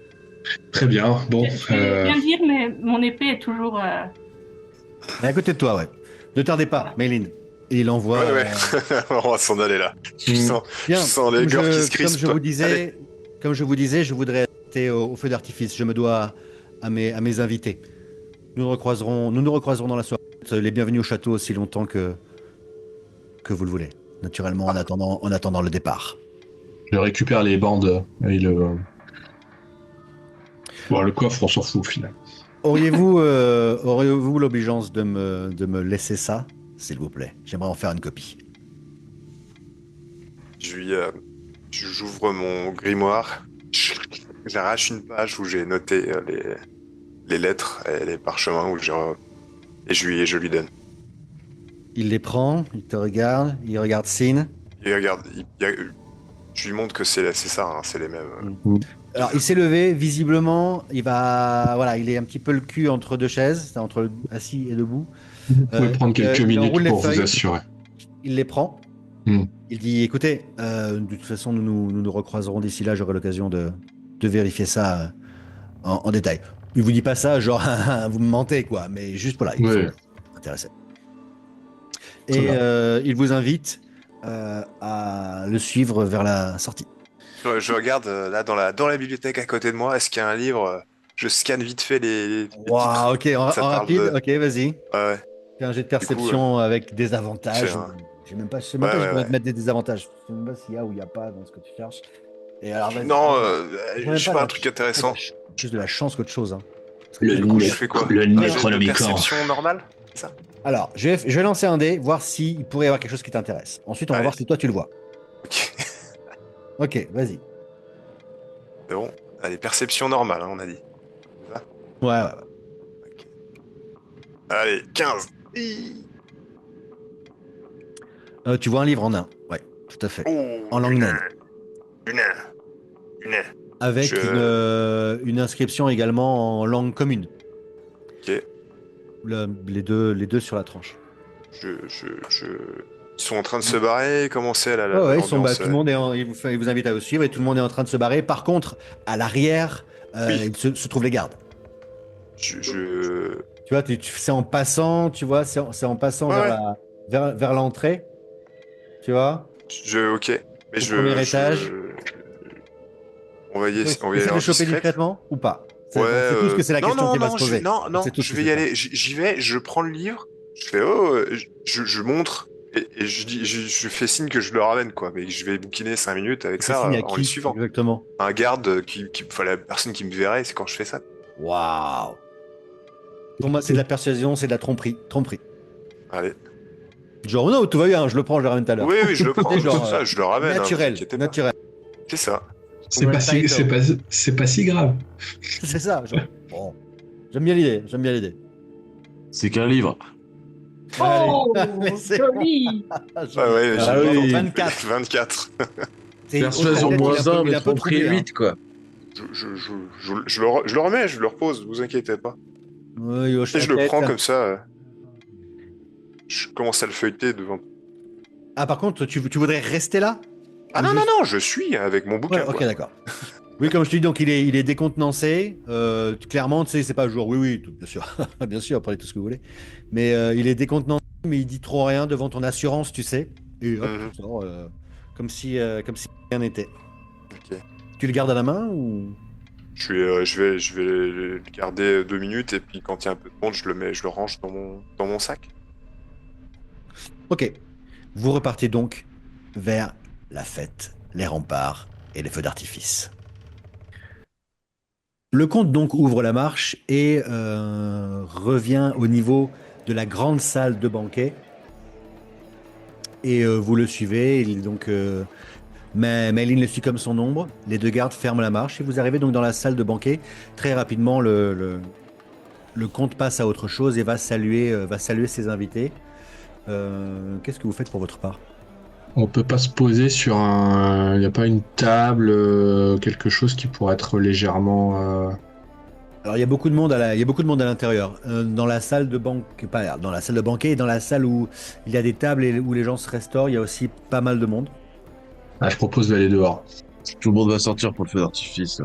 Très bien. Bon. Je vais bien dire, mais mon épée est toujours. À côté de toi, ouais. Ne tardez pas, Maylin. Et il envoie. Ouais, ouais. On va s'en aller là. Je sens Bien, les cœurs qui se comme crispent. je vous Allez. disais, je voudrais assister au feu d'artifice. Je me dois à mes invités. Nous nous recroiserons dans la soirée. Les bienvenus au château aussi longtemps que vous le voulez. Naturellement, en attendant le départ. Je récupère les bandes et bon, le coffre, on s'en fout au final. Auriez-vous l'obligeance de me laisser ça, s'il vous plaît? J'aimerais en faire une copie. J'ouvre mon grimoire. J'arrache une page où j'ai noté les lettres et les parchemins et je lui donne. Il les prend, il te regarde, il regarde Sin. Et regarde, je lui montre que c'est ça, hein, c'est les mêmes. Alors, il s'est levé, visiblement, il est un petit peu le cul entre deux chaises, entre assis et debout. Vous pouvez prendre quelques il minutes enroule les pour vous feuilles. assurer. Il les prend. Hmm. Il dit, écoutez, de toute façon, nous nous recroiserons d'ici là, j'aurai l'occasion de vérifier ça en détail. Il vous dit pas ça, genre, vous me mentez, quoi, mais juste, voilà, il Ouais. est intéressé. Ça Et va. il vous invite à le suivre vers la sortie. Je regarde là dans la bibliothèque à côté de moi, est-ce qu'il y a un livre? Je scanne vite fait les titres. Waouh, ok, en Ça parle rapide, de- ok, vas-y. Ouais, Fais un jet de perception avec des avantages. c'est un- Je sais même pas si je pourrais ouais. te mettre des désavantages. Je sais même pas s'il y a ou il n'y a pas dans ce que tu cherches. Et alors, vas-y. Non, Je vois je sais même pas la- un truc intéressant. Juste de la chance qu'autre chose. Hein. Parce que Le- Du coup, je fais quoi? le Un jet de Necronomicon. perception normale? Alors, je vais lancer un dé, voir s'il pourrait y avoir quelque chose qui t'intéresse. Ensuite, on va Allez. voir si toi tu le vois. Ok, Ok, vas-y. c'est bon. Allez, perception normale, hein, on a dit. Ouais. Allez, 15. Tu vois un livre en nain. Ouais, tout à fait. Oh, En langue une naine. Une. Avec une inscription également en langue commune. Ok. Les deux sur la tranche. Ils sont en train de se barrer, comment c'est là, Ouais, l'ambiance, tout le monde il vous invite à vous suivre et tout le monde est en train de se barrer. Par contre, à l'arrière, Oui. il se trouvent les gardes. je- Tu vois, c'est en passant, tu vois, c'est en passant Ouais, vers l'entrée. Tu vois? Ok. Mais Au premier étage. On va y aller Essaie de en choper discrète. discrètement ou pas? Ouais, C'est tout ce que c'est la non, question non, qui va non, se poser. non, C'est tout ce je que vais y c'est. aller. J'y vais, je prends le livre, je fais je montre et je fais signe que je le ramène quoi. Mais je vais bouquiner 5 minutes avec Tu fais ça signe à en qui, les suivant. exactement? Un garde enfin, la personne qui me verrait, c'est quand je fais ça. Waouh. Pour moi, c'est de la persuasion, c'est de la tromperie. Tromperie. Allez. Genre, non, tout va bien, je le prends, je le ramène tout à l'heure. Oui, oui, je le prends. C'est C'est genre, ça, je le ramène. Hein, vous naturel, inquiétez pas. naturel. C'est ça. C'est pas si grave. C'est ça. Genre, bon. J'aime bien l'idée, j'aime bien l'idée. C'est qu'un livre. Oh, Mais c'est joli. Ah ouais, Ah j'ai oui. 24. 24. C'est- Persuasion peut-être moins il est un 1, peu- il est mais un peu tromperie troublé, hein. 8, quoi. Je le remets, je le repose, vous inquiétez pas. Oui, il hoche Et la je le tête. prends comme ça. Je commence à le feuilleter devant. Ah, par contre, tu voudrais rester là? Ah non, non, non, je suis avec mon bouquin. Ouais, ok, quoi. d'accord. Oui, comme je te dis, donc il est décontenancé. Clairement, tu sais, c'est pas jour. Oui, oui, bien sûr. Bien sûr, prenez tout ce que vous voulez. Mais il est décontenancé, mais il dit trop rien devant ton assurance, tu sais. Et hop, Mhm. tu sors, comme si rien n'était. Ok. Tu le gardes à la main ou? Je vais le garder 2 minutes et puis quand il y a un peu de monde, je le range dans mon sac. Ok. Vous repartez donc vers la fête, les remparts et les feux d'artifice. Le comte donc ouvre la marche et revient au niveau de la grande salle de banquet. Et vous le suivez. Mais Maylin le suit comme son ombre. Les deux gardes ferment la marche et vous arrivez donc dans la salle de banquet. Très rapidement, le comte passe à autre chose et va saluer ses invités. Qu'est-ce que vous faites pour votre part? On peut pas se poser sur un. Il n'y a pas une table, quelque chose qui pourrait être légèrement. Alors il y a beaucoup de monde il y a beaucoup de monde à l'intérieur. Dans la salle de banquet, pas dans la salle de banquet et dans la salle où il y a des tables et où les gens se restaurent, il y a aussi pas mal de monde. Ah, je propose d'aller dehors. Tout le monde va sortir pour le feu d'artifice.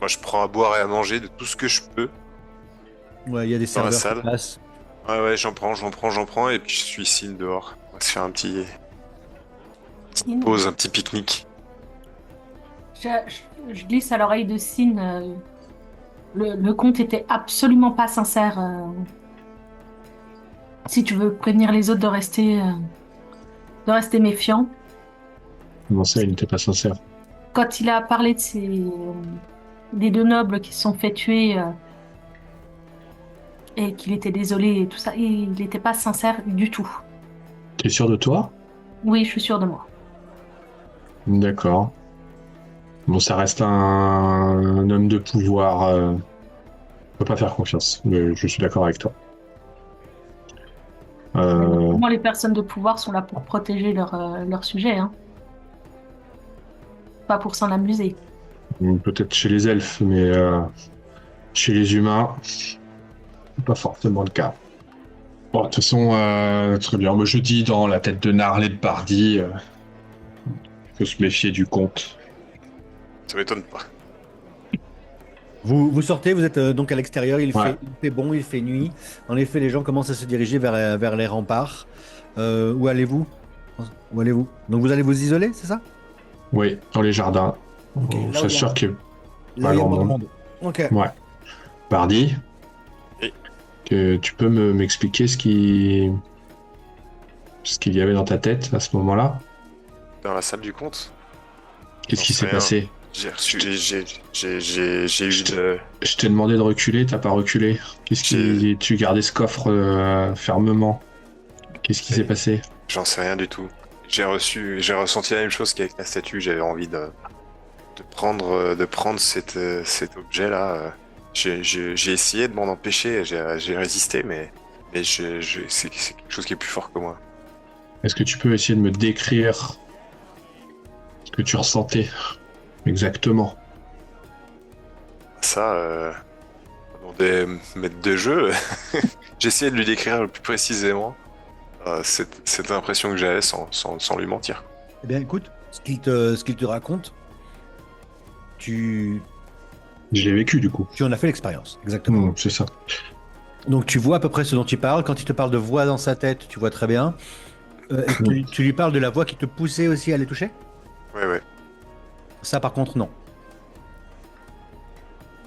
Moi, je prends à boire et à manger de tout ce que je peux. Ouais, il y a des Dans la serveurs sur salle. place. Ouais, ouais, j'en prends, et puis je suis ici dehors. On va se faire un petit pause, un petit pique-nique. Je glisse à l'oreille de Sin. Le comte était absolument pas sincère. Si tu veux prévenir les autres de rester méfiants. Comment ça, il n'était pas sincère? Quand il a parlé des deux nobles qui se sont fait tuer et qu'il était désolé et tout ça, il n'était pas sincère du tout. T'es sûr de toi? Oui, je suis sûre de moi. D'accord. Bon, ça reste un homme de pouvoir. On peut pas faire confiance. Mais je suis d'accord avec toi. Pour moi, les personnes de pouvoir sont là pour protéger leur sujet, hein. Pas pour s'en amuser. Peut-être chez les elfes, mais chez les humains, c'est pas forcément le cas. Bon, de toute façon, très bien. Moi, je dis dans la tête de Narl et de Bardi, faut se méfier du comte. Ça m'étonne pas. Vous sortez, vous êtes donc à l'extérieur, Ouais. il fait bon, il fait nuit. En effet, les gens commencent à se diriger vers les remparts. Où allez-vous? Où allez-vous? Donc vous allez vous isoler, c'est ça? Oui, dans les jardins. Ok, On là où il y a- s'assure que. Là, il y a grand moins de monde. monde. Ok. Ouais. Bardi, Oui. que tu peux m'expliquer ce qu'il y avait dans ta tête à ce moment-là? Dans la salle du comte, Qu'est-ce J'en qui sais s'est rien. passé? j'ai eu de... Je t'ai demandé de reculer, t'as pas reculé. Tu gardais ce coffre fermement. Qu'est-ce qui s'est passé? J'en sais rien du tout. J'ai ressenti la même chose qu'avec la statue. J'avais envie de prendre cet objet-là. J'ai essayé de m'en empêcher. J'ai résisté, mais c'est quelque chose qui est plus fort que moi. Est-ce que tu peux essayer de me décrire ce que tu ressentais exactement? Ça, des maîtres de jeu, j'ai essayé de lui décrire le plus précisément cette impression que j'avais sans lui mentir. Eh bien, écoute, ce qu'il te raconte, tu Je l'ai vécu du coup. en as fait l'expérience, exactement. C'est ça. Donc tu vois à peu près ce dont il parle. Quand il te parle de voix dans sa tête, tu vois très bien. Et tu lui parles de la voix qui te poussait aussi à les toucher? Ouais, ouais. Ça, par contre, non.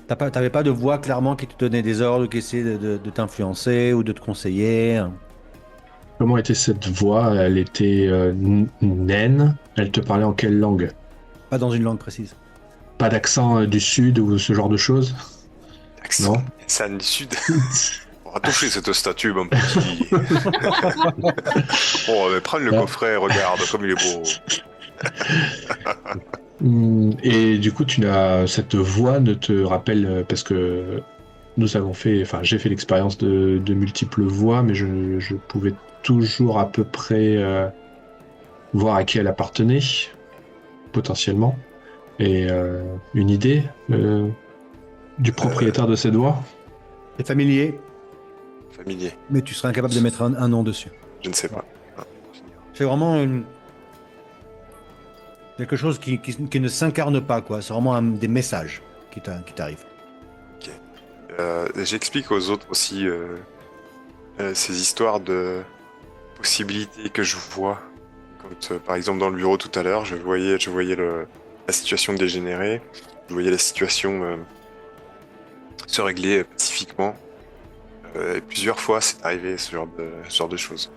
T'avais pas de voix clairement qui te donnait des ordres, qui essayait de t'influencer ou de te conseiller. Comment était cette voix? Elle était naine? Elle te parlait en quelle langue? Pas dans une langue précise. pas d'accent du sud ou ce genre de choses? Accent Non. San du Sud. On va toucher cette statue, mon petit. Oh, mais prends le coffret, regarde comme il est beau. Et du coup, cette voix ne te rappelle, parce que j'ai fait l'expérience de multiples voix, mais je pouvais toujours à peu près voir à qui elle appartenait, potentiellement. Et une idée du propriétaire de cette voix? C'est familier, Familier, mais tu serais incapable de mettre un nom dessus. je ne sais pas. C'est vraiment quelque chose qui ne s'incarne pas, quoi. C'est vraiment des messages qui t'arrivent. J'explique aux autres aussi ces histoires de possibilités que je vois. Quand, par exemple, dans le bureau tout à l'heure, je voyais la situation dégénérer, je voyais la situation se régler pacifiquement. Et plusieurs fois, c'est arrivé ce genre de choses.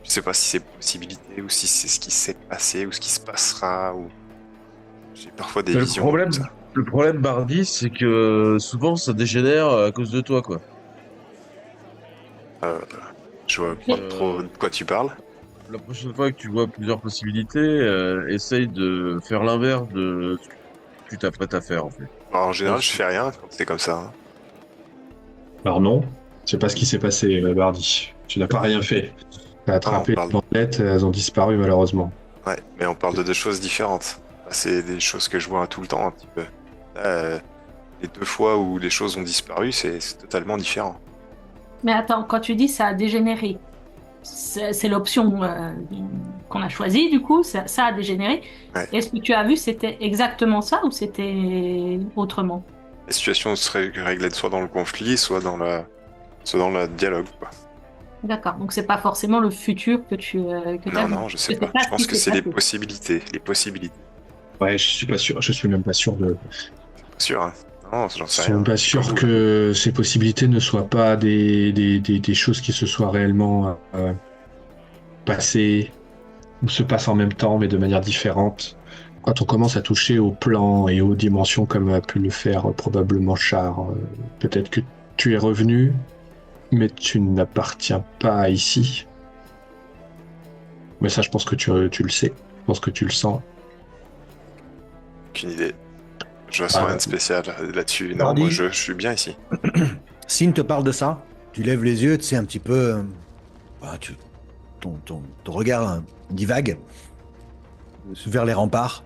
Je sais pas si c'est possibilité ou si c'est ce qui s'est passé ou ce qui se passera. Ou j'ai parfois des visions. Comme ça. Le problème, Bardi, c'est que souvent ça dégénère à cause de toi, quoi. Je vois pas trop de quoi tu parles. La prochaine fois que tu vois plusieurs possibilités, essaye de faire l'inverse de ce que tu t'apprêtes à faire, en fait. Alors, en général, je fais rien quand c'est comme ça. Hein. Alors non, c'est pas ce qui s'est passé, Bardi. Tu n'as pas rien fait. Tu as attrapé les bandelettes, elles ont disparu malheureusement. Ouais, mais on parle de deux choses différentes. C'est des choses que je vois tout le temps un petit peu. Là, les deux fois où les choses ont disparu, c'est totalement différent. Mais attends, quand tu dis ça a dégénéré, c'est l'option qu'on a choisie, du coup, ça a dégénéré. Ouais. Est-ce que tu as vu c'était exactement ça ou c'était autrement? La situation serait réglée soit dans le conflit, soit dans le dialogue, quoi. D'accord, donc c'est pas forcément le futur que tu as vu. Non, je sais pas. Je pense que c'est les possibilités. Les possibilités. Ouais, je suis pas sûr. Je suis même pas sûr de. Pas sûr, hein. Non, j'en Je sais suis rien. même pas sûr que ces possibilités ne soient pas des choses qui se soient réellement passées ou se passent en même temps, mais de manière différente. Quand on commence à toucher aux plans et aux dimensions comme a pu le faire probablement Char, peut-être que tu es revenu, mais tu n'appartiens pas ici. Mais ça, je pense que tu le sais. Je pense que tu le sens. Aucune idée. Je ressens rien de spécial là-dessus. Non, Bardi. moi, je suis bien ici. Sin te parle de ça, tu lèves les yeux, tu sais, un petit peu... ton regard divague vers les remparts.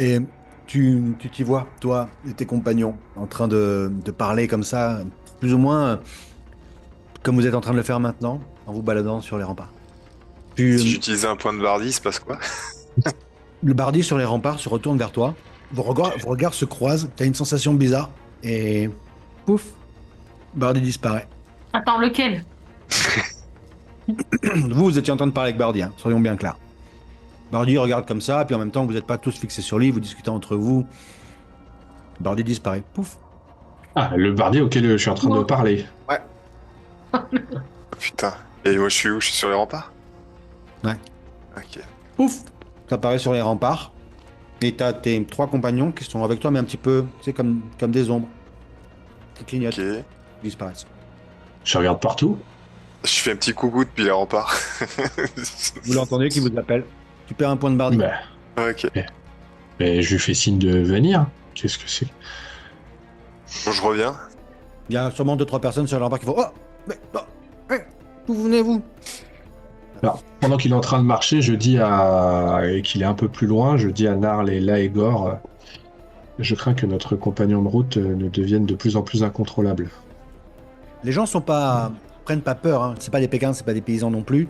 Et tu t'y vois, toi et tes compagnons, en train de parler comme ça, plus ou moins comme vous êtes en train de le faire maintenant, en vous baladant sur les remparts. Si j'utilisais un point de Bardi, il se passe quoi? Le Bardi sur les remparts se retourne vers toi. Vos regards se croisent, tu as une sensation bizarre, et pouf, Bardi disparaît. Attends, lequel? Vous étiez en train de parler avec Bardi, hein, soyons bien clairs. Bardi regarde comme ça, puis en même temps, vous n'êtes pas tous fixés sur lui, vous discutez entre vous. Bardi disparaît. Pouf. Ah, le Bardi auquel je suis en train de parler. Ouais. Oh, putain. Et moi, je suis où? Je suis sur les remparts? Ouais. Ok. Pouf. T'apparais sur les remparts. Et t'as tes 3 compagnons qui sont avec toi, mais un petit peu, tu sais, comme des ombres. Qui clignotent, Ok. qui disparaissent. Je regarde partout. Je fais un petit coucou depuis les remparts. Vous l'entendez qui vous appelle. Tu perds un point de Bardi. Bah, Ok. mais je lui fais signe de venir. Qu'est-ce que c'est? Bon, je reviens. Il y a sûrement 2-3 personnes sur les remparts qui font « Oh, mais, oh, hey, d'où venez-vous » Alors, pendant qu'il est en train de marcher, et qu'il est un peu plus loin, je dis à Narl et Laegor, je crains que notre compagnon de route ne devienne de plus en plus incontrôlable. Les gens prennent pas peur, hein. C'est pas des Pékins, c'est pas des paysans non plus.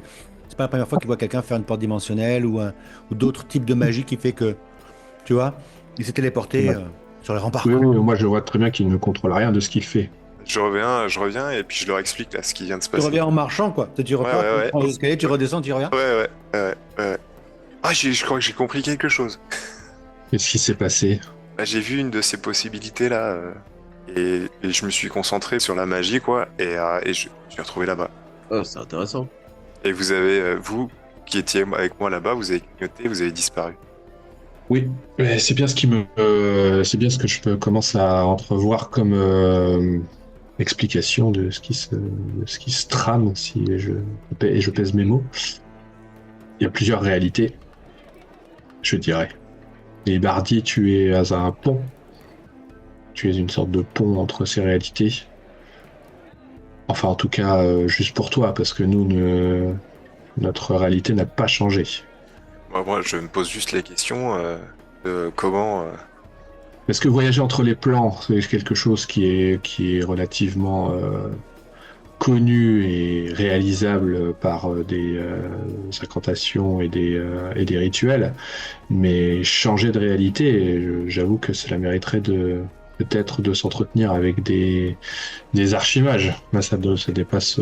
C'est pas la première fois qu'ils voient quelqu'un faire une porte dimensionnelle ou d'autres types de magie qui fait que, tu vois, il s'est téléporté sur les remparts. Oui, moi je vois très bien qu'il ne contrôle rien de ce qu'il fait. Je reviens et puis je leur explique là ce qui vient de se Tu passer. reviens en marchant, quoi. Tu repars, ouais. tu prends l'escalier, tu redescends, tu reviens. Ouais. Ah, je crois que j'ai compris quelque chose. Qu'est-ce qui s'est passé? Bah, j'ai vu une de ces possibilités là et je me suis concentré sur la magie quoi et je suis retrouvé là-bas. Oh, c'est intéressant. Et vous avez vous qui étiez avec moi là-bas, vous avez clignoté, vous avez disparu. Oui, mais c'est bien c'est bien ce que commence à entrevoir comme explication de ce qui se trame si je pèse mes mots. Il y a plusieurs réalités, je dirais. Et Bardi, tu es à un pont. Tu es une sorte de pont entre ces réalités. Enfin, en tout cas, juste pour toi, parce que notre réalité n'a pas changé. Moi, je me pose juste les questions de comment. Est-ce que voyager entre les plans, c'est quelque chose qui est relativement connu et réalisable par des incantations et des rituels, mais changer de réalité, j'avoue que cela mériterait peut-être de s'entretenir avec des archimages. Là, ça dépasse.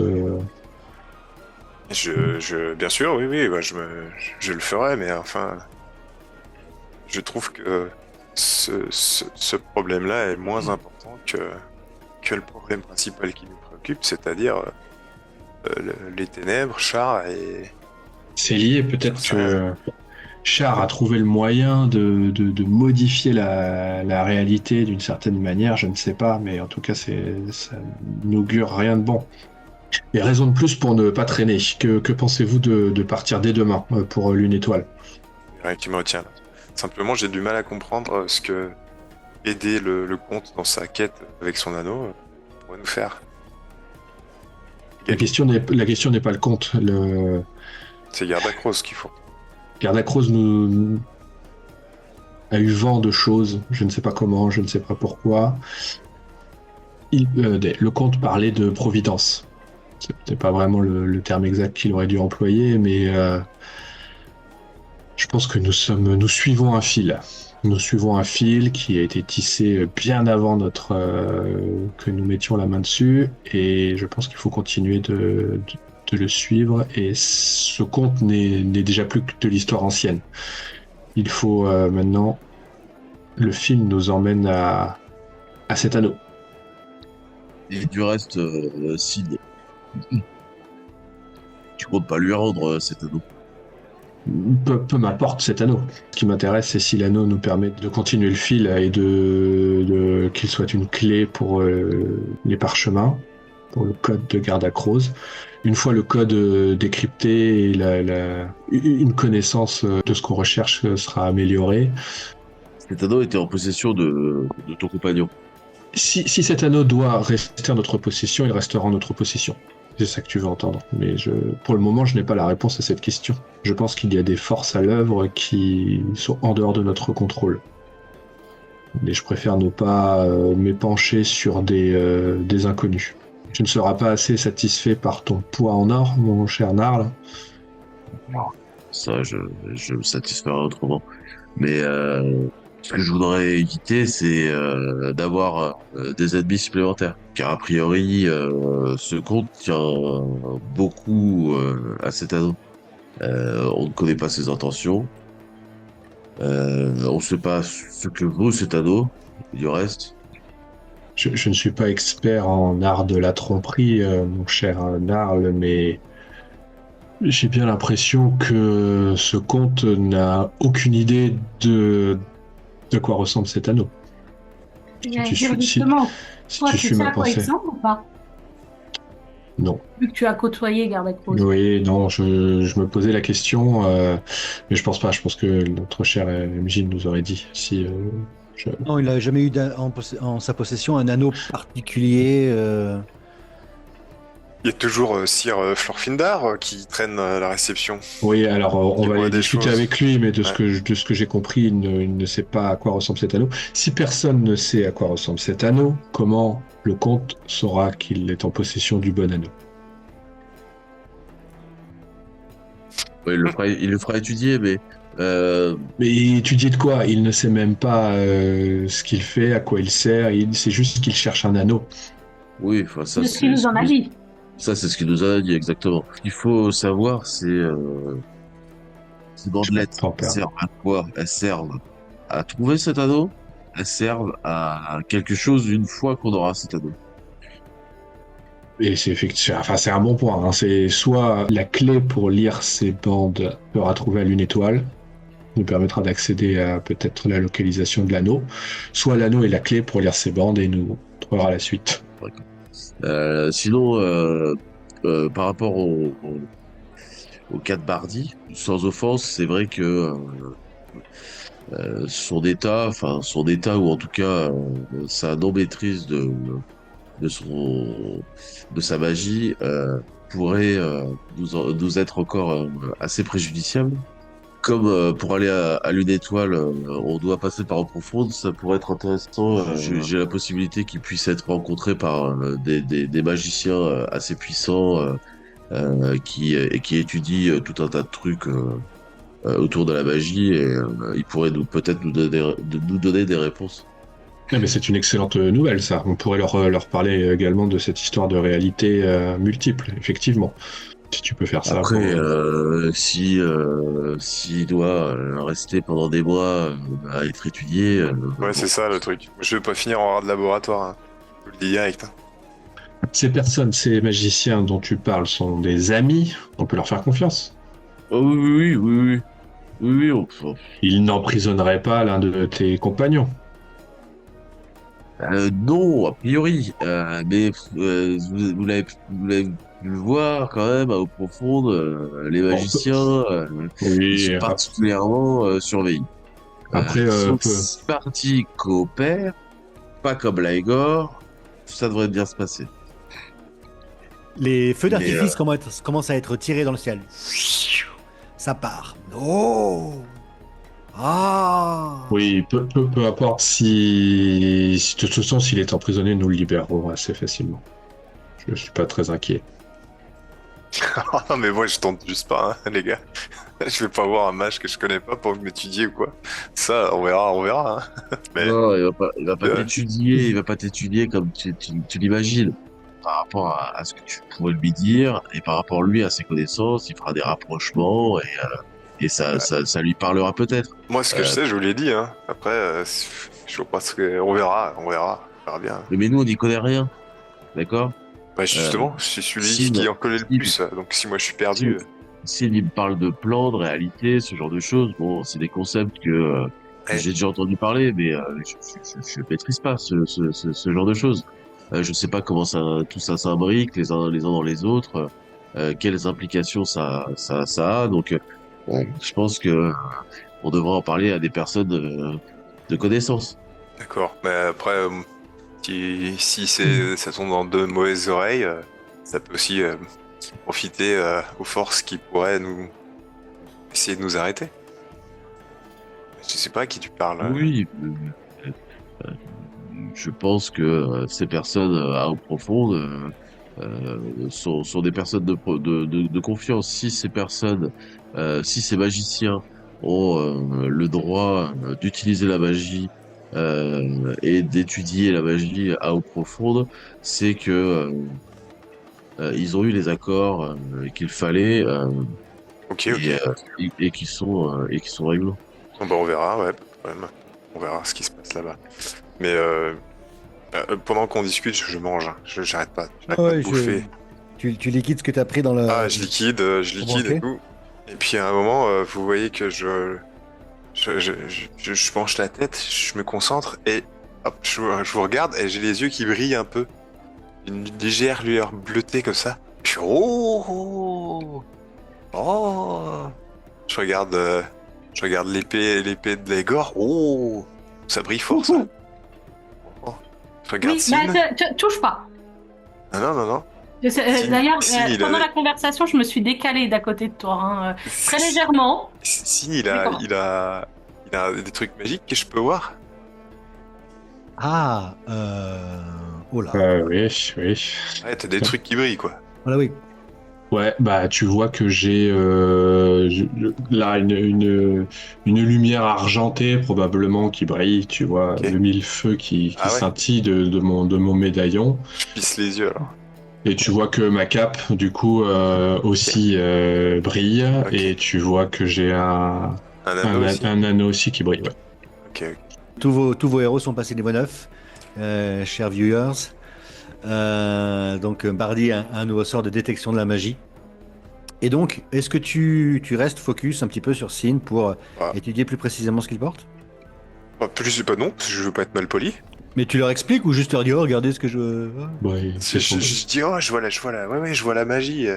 Bien sûr, oui, oui, bah, je le ferai, mais enfin, je trouve que ce problème-là est moins important que le problème principal qui nous préoccupe, c'est-à-dire les ténèbres, Char et... C'est lié, peut-être que Char a trouvé le moyen de modifier la réalité d'une certaine manière, je ne sais pas, mais en tout cas, ça n'augure rien de bon. Et raison de plus pour ne pas traîner. Que pensez-vous de partir dès demain pour Lune Étoile? Rien qui me retient là. Simplement, j'ai du mal à comprendre ce que aider le comte dans sa quête avec son anneau pourrait nous faire. La question n'est pas le comte. C'est Gardacros qu'il faut. Gardacros nous a eu vent de choses, je ne sais pas comment, je ne sais pas pourquoi. Le comte parlait de providence. C'était pas vraiment le terme exact qu'il aurait dû employer, mais je pense que nous suivons un fil. Nous suivons un fil qui a été tissé bien avant que nous mettions la main dessus, et je pense qu'il faut continuer de le suivre. Et ce conte n'est déjà plus que de l'histoire ancienne. Il faut maintenant, le film nous emmène à cet anneau. Et du reste, Sid, tu comptes pas lui rendre cet anneau? Peu m'importe cet anneau. Ce qui m'intéresse, c'est si l'anneau nous permet de continuer le fil et qu'il soit une clé pour les parchemins, pour le code de Gardacros. Une fois le code décrypté et une connaissance de ce qu'on recherche sera améliorée. Cet anneau était en possession de ton compagnon. Si cet anneau doit rester en notre possession, il restera en notre possession. C'est ça que tu veux entendre. Mais pour le moment, je n'ai pas la réponse à cette question. Je pense qu'il y a des forces à l'œuvre qui sont en dehors de notre contrôle. Mais je préfère ne pas m'épancher sur des inconnus. Tu ne seras pas assez satisfait par ton poids en or, mon cher Narl. Ça, je me satisferai autrement. Mais ce que je voudrais éviter, c'est d'avoir des ennemis supplémentaires. Car a priori, ce comte tient beaucoup à cet anneau. On ne connaît pas ses intentions. On ne sait pas ce que vaut cet anneau. Du reste. Je ne suis pas expert en art de la tromperie, mon cher Narl, mais j'ai bien l'impression que ce comte n'a aucune idée de quoi ressemble cet anneau. Justement, toi, tu sais à quoi il ressemble ou pas? Non. Vu que tu as côtoyé Gardacros. Oui, non, je me posais la question, mais je pense pas. Je pense que notre cher MJ nous aurait dit si. Non, il n'a jamais eu en sa possession un anneau particulier. Il y a toujours Sir Florfindar qui traîne la réception. Oui, alors on va aller discuter avec lui, mais de ce que j'ai compris, il ne sait pas à quoi ressemble cet anneau. Si personne ne sait à quoi ressemble cet anneau, comment le comte saura qu'il est en possession du bon anneau? Oui, il le fera étudier, mais... Mais étudier de quoi? Il ne sait même pas ce qu'il fait, à quoi il sert, c'est juste qu'il cherche un anneau. Oui, enfin ça c'est... ce qu'il nous en a dit. Ça, c'est ce qu'il nous a dit, exactement. Ce qu'il faut savoir, c'est... ces bandelettes, elles servent à quoi? Elles servent à trouver cet anneau, elles servent à quelque chose une fois qu'on aura cet anneau. Et c'est un bon point. Hein. C'est soit la clé pour lire ces bandes sera trouvée à Lune Étoile, nous permettra d'accéder à peut-être la localisation de l'anneau. Soit l'anneau est la clé pour lire ces bandes et nous trouvera la suite. Sinon, par rapport au cas de Bardi, sans offense, c'est vrai que son état ou en tout cas sa non-maîtrise de son de sa magie pourrait nous être encore assez préjudiciable. Comme pour aller à l'une étoile, on doit passer par eau profonde, ça pourrait être intéressant. J'ai la possibilité qu'il puisse être rencontré par des magiciens assez puissants qui étudient tout un tas de trucs autour de la magie et ils pourraient peut-être nous donner des réponses. Ah, mais c'est une excellente nouvelle, ça. On pourrait leur parler également de cette histoire de réalité multiple, effectivement. Si tu peux faire ça. Après, s'il doit rester pendant des mois à être étudié. Ouais, c'est ça le truc. Je vais pas finir en art de laboratoire. Hein. Je vous le dis direct. Hein. Ces personnes, ces magiciens dont tu parles sont des amis. On peut leur faire confiance. Oh, oui. Ils n'emprisonneraient pas l'un de tes compagnons. Non, a priori. Mais vous l'avez pu le voir quand même à eau profonde. Les magiciens ils sont particulièrement surveillés. Après, sauf si Bardi coopère, pas comme Laegor, ça devrait bien se passer. Les feux d'artifice commencent à être tirés dans le ciel. Ça part. Oh. Ah. Oui, peu importe si de toute façon, s'il est emprisonné, nous le libérerons assez facilement. Je suis pas très inquiet. Non mais moi je tente juste pas, hein, les gars. Je vais pas voir un mage que je connais pas pour m'étudier ou quoi. Ça, on verra. Hein. Mais... Non, il va pas t'étudier comme tu l'imagines. Par rapport à ce que tu pourrais lui dire et par rapport lui à ses connaissances, il fera des rapprochements et ça lui parlera peut-être. Moi, ce que je sais, je vous l'ai dit. Hein. Après, je pense que on verra bien. Mais nous, on n'y connaît rien, d'accord? Bah justement, c'est celui qui en connaît le plus. Donc si moi je suis perdu. S'il me parle de plans, de réalité, ce genre de choses, bon, c'est des concepts que j'ai déjà entendu parler, mais je maîtrise pas ce genre de choses. Je sais pas comment tout ça s'imbrique les uns dans les autres, quelles implications ça a. Donc, je pense que on devrait en parler à des personnes de connaissance. D'accord. Mais après, si ça tombe dans de mauvaises oreilles, ça peut aussi profiter aux forces qui pourraient essayer de nous arrêter. Je sais pas à qui tu parles. Oui. Je pense que ces personnes à eau profonde sont des personnes de confiance. Si ces magiciens ont le droit d'utiliser la magie et d'étudier la magie à eau profonde, c'est que ils ont eu les accords qu'il fallait Ok. et qui sont réglo. Bon, bah, on verra, ouais, pas de problème. On verra ce qui se passe là-bas. Mais pendant qu'on discute, je mange. Hein. J'arrête pas. De bouffer. Tu liquides ce que tu as pris dans le... Ah, je liquide et tout. Et puis à un moment, vous voyez que je penche la tête, je me concentre et hop, je vous regarde et j'ai les yeux qui brillent un peu. Une légère lueur bleutée comme ça. Je fais oh. Je regarde l'épée de Laegor. Oh, ça brille fort ça. Oh. Je regarde Oui, Sin. touche pas. Ah, non. D'ailleurs, Sin, pendant la conversation, je me suis décalée d'à côté de toi, hein, très légèrement. Sin, il a des trucs magiques que je peux voir. Ah, oh là. Oui. Ouais, t'as des trucs qui brillent quoi. Voilà, oui. Ouais, bah tu vois que j'ai là une lumière argentée probablement qui brille, tu vois, Okay. le millefeu qui Ah ouais. scintille de mon médaillon. Je plisse les yeux alors. Et tu vois que ma cape, du coup, aussi brille. Okay. Et tu vois que j'ai un anneau aussi qui brille. Ouais. Ok. Tous vos héros sont passés niveau 9, chers viewers. Donc Bardi a un nouveau sort de détection de la magie. Et donc, est-ce que tu restes focus un petit peu sur Sin pour Ah. étudier plus précisément ce qu'il porte? Plus pas non, parce que je veux pas être mal poli. Mais tu leur expliques ou juste leur dis, oh, regardez ce que je... Ouais, Je, c'est son... je dis, oh, je vois la magie.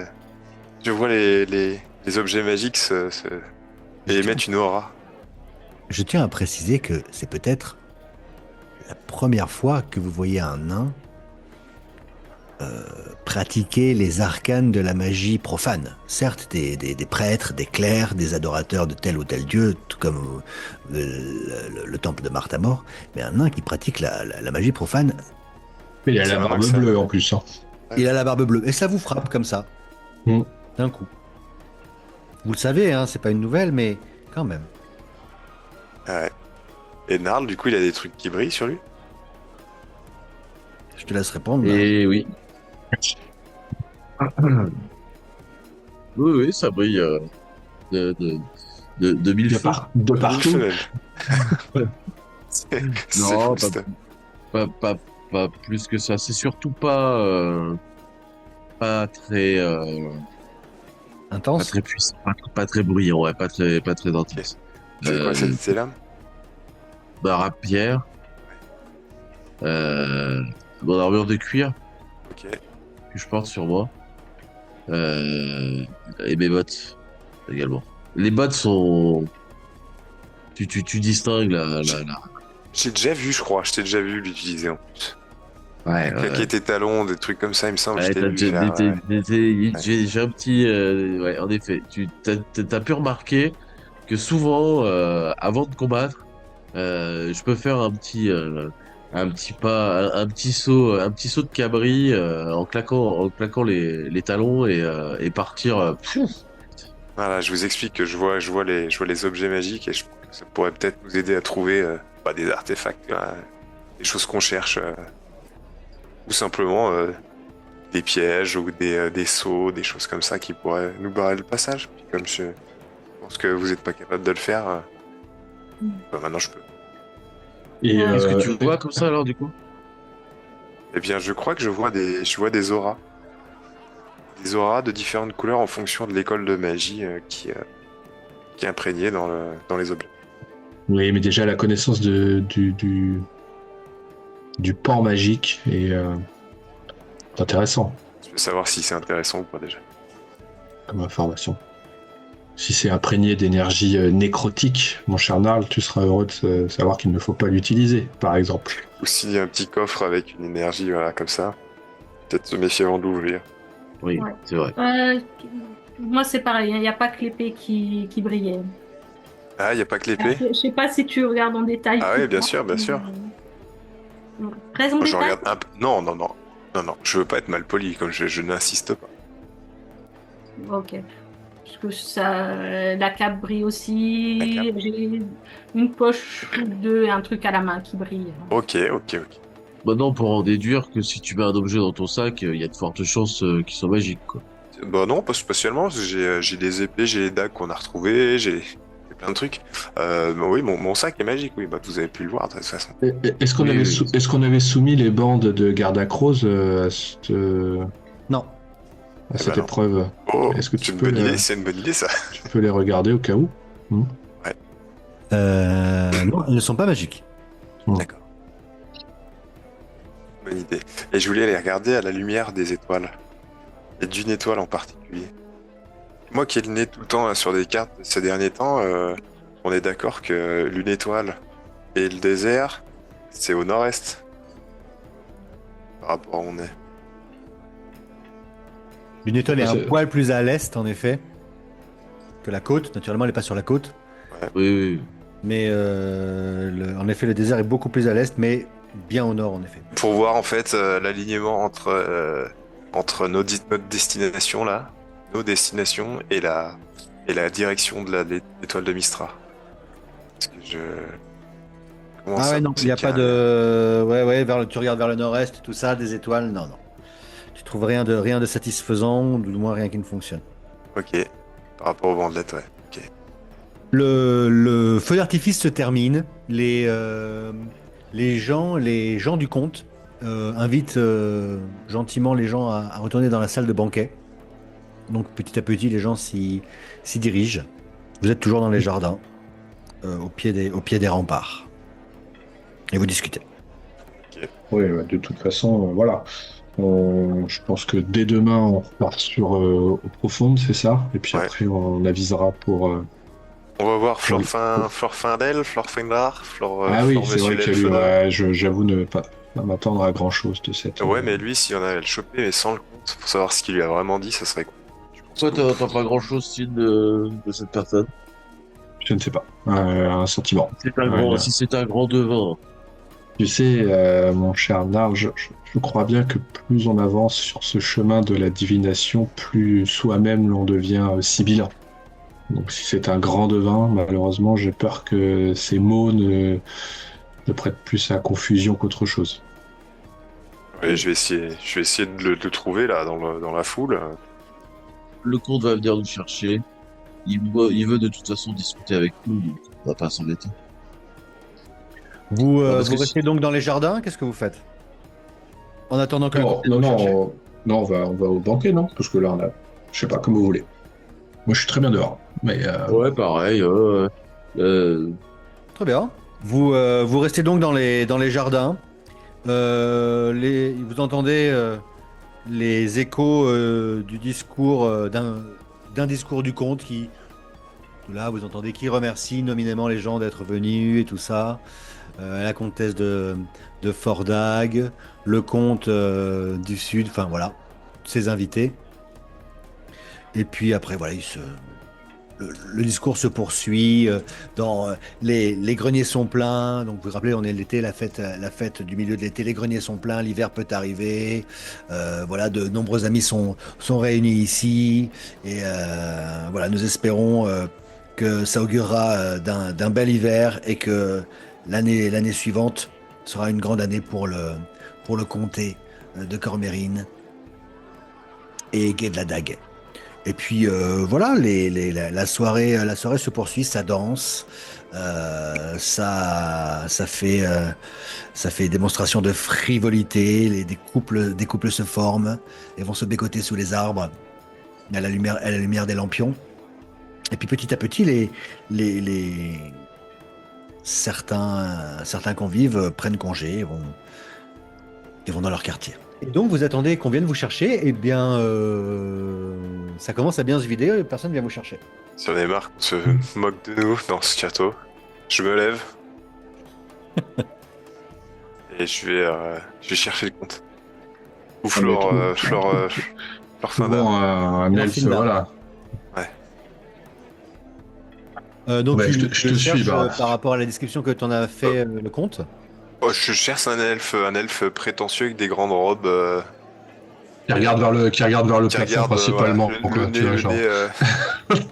Je vois les objets magiques et émettre une aura. Je tiens à préciser que c'est peut-être la première fois que vous voyez un nain pratiquer les arcanes de la magie profane. Certes, des prêtres, des clercs, des adorateurs de tel ou tel dieu, tout comme le temple de Martha-Mort, mais un nain qui pratique la magie profane, Mais il a C'est la vraiment barbe que ça. bleue en plus. Hein. il a la barbe bleue. Et ça vous frappe comme ça, Mm. d'un coup. Vous le savez, hein, c'est pas une nouvelle, mais quand même. Ouais. Et Narl, du coup, il a des trucs qui brillent sur lui. Je te laisse répondre. là. Et oui. Oui, oui, ça brille de mille feux. De partout. C'est Non, fou, ça. pas plus que ça. C'est surtout pas très, pas Intense. très puissant, pas très bruyant, ouais, pas très intense. C'est quoi ces lames? Rapière, mon armure de cuir Ok. que je porte sur moi, et mes bottes également. Les bottes sont, tu distingues la... J'ai déjà vu, je crois. Je t'ai déjà vu l'utiliser en plus. Ouais, Claquer tes talons, des trucs comme ça, il me semble. Ouais, je t'ai vu faire, j'ai un petit, ouais, en effet, t'as pu remarquer que souvent, avant de combattre, je peux faire un petit pas, un petit saut de cabri en claquant les talons et partir. Voilà, je vous explique que je vois les objets magiques et je pense que ça pourrait peut-être nous aider à trouver des artefacts, des choses qu'on cherche, ou simplement des pièges ou des sauts, des choses comme ça qui pourraient nous barrer le passage. Puis comme je pense que vous n'êtes pas capable de le faire, maintenant je peux. Et Qu'est-ce que tu vois comme ça alors du coup? Eh bien, je crois que je vois des auras. Des auras de différentes couleurs en fonction de l'école de magie qui est imprégnée dans les objets. oui, mais déjà la connaissance du pan magique est intéressant Je veux savoir si c'est intéressant ou pas déjà. comme information. Si c'est imprégné d'énergie nécrotique, mon cher Narl, tu seras heureux de savoir qu'il ne faut pas l'utiliser, par exemple. Ou s'il y a un petit coffre avec une énergie, voilà, comme ça, peut-être se méfier avant d'ouvrir. Oui, Ouais. c'est vrai. Moi, c'est pareil, il n'y a pas que l'épée qui brillait. Ah, il n'y a pas que l'épée? Je sais pas si tu regardes en détail. Ah oui, bien sûr, bien sûr. Très en Moi, je détail. regarde un peu. Non, non, non. Non, non, je veux pas être mal poli, comme je n'insiste pas. Ok. Parce que la cape brille aussi. La cape. J'ai une poche ou deux et un truc à la main qui brille. Ok, ok, ok. Maintenant, on peut en déduire que si tu mets un objet dans ton sac, il y a de fortes chances qu'il soit magique, quoi. Bah non, pas spécialement, parce que j'ai des épées, j'ai les dagues qu'on a retrouvées, j'ai plein de trucs. Bah oui, mon sac est magique, oui, bah vous avez pu le voir de toute façon. Est-ce qu'on Oui, avait, oui. est-ce qu'on avait soumis les bandes de Gardacrose Non. à cette non. épreuve? Oh, Est-ce que c'est tu une peux bonne le- idée, c'est une bonne idée ça. Tu peux les regarder au cas où? Non, ils ne sont pas magiques. D'accord. Bonne idée. Et je voulais les regarder à la lumière des étoiles. Et d'une étoile en particulier. Moi qui ai le nez tout le temps là, sur des cartes ces derniers temps, on est d'accord que l'une étoile et le désert, c'est au nord-est. Par rapport à où on est. Une étoile est un C'est- poil plus à l'est, en effet, que la côte. Naturellement, elle n'est pas sur la côte. Oui, oui. Mais en effet, le désert est beaucoup plus à l'est, mais bien au nord, en effet. Pour voir en fait l'alignement entre notre destination là, nos destinations et la direction de l'étoile de Mistra. Parce que je... Comment Ah ça, ouais, non, il c'est n'y a pas carré. de... Ouais, tu regardes vers le nord-est, tout ça, des étoiles, non, non. Tu trouves rien de satisfaisant, ou du moins rien qui ne fonctionne. Ok. Par rapport au vent de l'être, ouais. Ok. Le feu d'artifice se termine. Les gens du comte invitent gentiment les gens à retourner dans la salle de banquet. Donc petit à petit, les gens s'y dirigent. Vous êtes toujours dans les jardins, au pied des remparts. Et vous discutez. Oui, de toute façon, voilà. Je pense que dès demain, on repart sur Eau Profonde, c'est ça? Et puis Ouais. après, on avisera pour... On va voir pour- Florfindel, Florfindar, Ah oui, Flor c'est Monsieur vrai que l'elfe. lui, ouais, j'avoue ne pas m'attendre à grand-chose de cette... Ouais, mais lui, si on avait à le choper, mais sans le compte, pour savoir ce qu'il lui a vraiment dit, ça serait cool. Je pense Toi, que- t'as pas grand-chose, Sid, de cette personne. Je ne sais pas. Un sentiment. Si c'est un grand devin. Tu sais, mon cher Nard, je crois bien que plus on avance sur ce chemin de la divination, plus soi-même l'on devient sibyllin. Donc si c'est un grand devin, malheureusement, j'ai peur que ces mots ne prêtent plus à confusion qu'autre chose. Ouais, je vais essayer de le trouver là dans la foule. Le comte va venir nous chercher. Il veut de toute façon discuter avec nous, donc on va pas s'embêter. Vous, parce vous que restez donc dans les jardins, qu'est-ce que vous faites? En attendant que le Non, comte non, vienne vous chercher. non, on va au banquet, non? Parce que là, je sais pas, comme vous voulez. Moi, je suis très bien dehors. Mais Ouais, pareil. Très bien. Vous restez donc dans les jardins. Vous entendez les échos du discours d'un discours du comte qui, là, vous entendez qui remercie nominément les gens d'être venus et tout ça. La comtesse de Fordag, le comte du Sud, enfin voilà, ses invités. Et puis après, voilà, le discours se poursuit. Les greniers sont pleins. Donc vous vous rappelez, on est l'été, la fête du milieu de l'été. Les greniers sont pleins, l'hiver peut arriver. Voilà, de nombreux amis sont réunis ici. Et voilà, nous espérons que ça augurera d'un bel hiver et que l'année suivante sera une grande année pour le comté de Cormérine et Gué de la Dague. Et puis voilà, la soirée se poursuit, ça danse, ça fait démonstration de frivolité, des couples se forment et vont se bécoter sous les arbres à la lumière des lampions. Et puis petit à petit, certains convives prennent congé et vont dans leur quartier. Et donc vous attendez qu'on vienne vous chercher, et bien ça commence à bien se vider, et personne vient vous chercher. Si on est marre qu'on se moque de nous dans ce château, je me lève. Et je vais chercher le compte. Ou Florfindar. souvent, un elfe, Morphine d'art. voilà. Donc Ouais, tu je te cherches, suis, Bard. par rapport à la description que tu en as fait le comte. Oh, je cherche un elfe prétentieux avec des grandes robes. Qui regarde vers le Qui plafond regarde principalement. voilà, Quoi, tu vois, genre.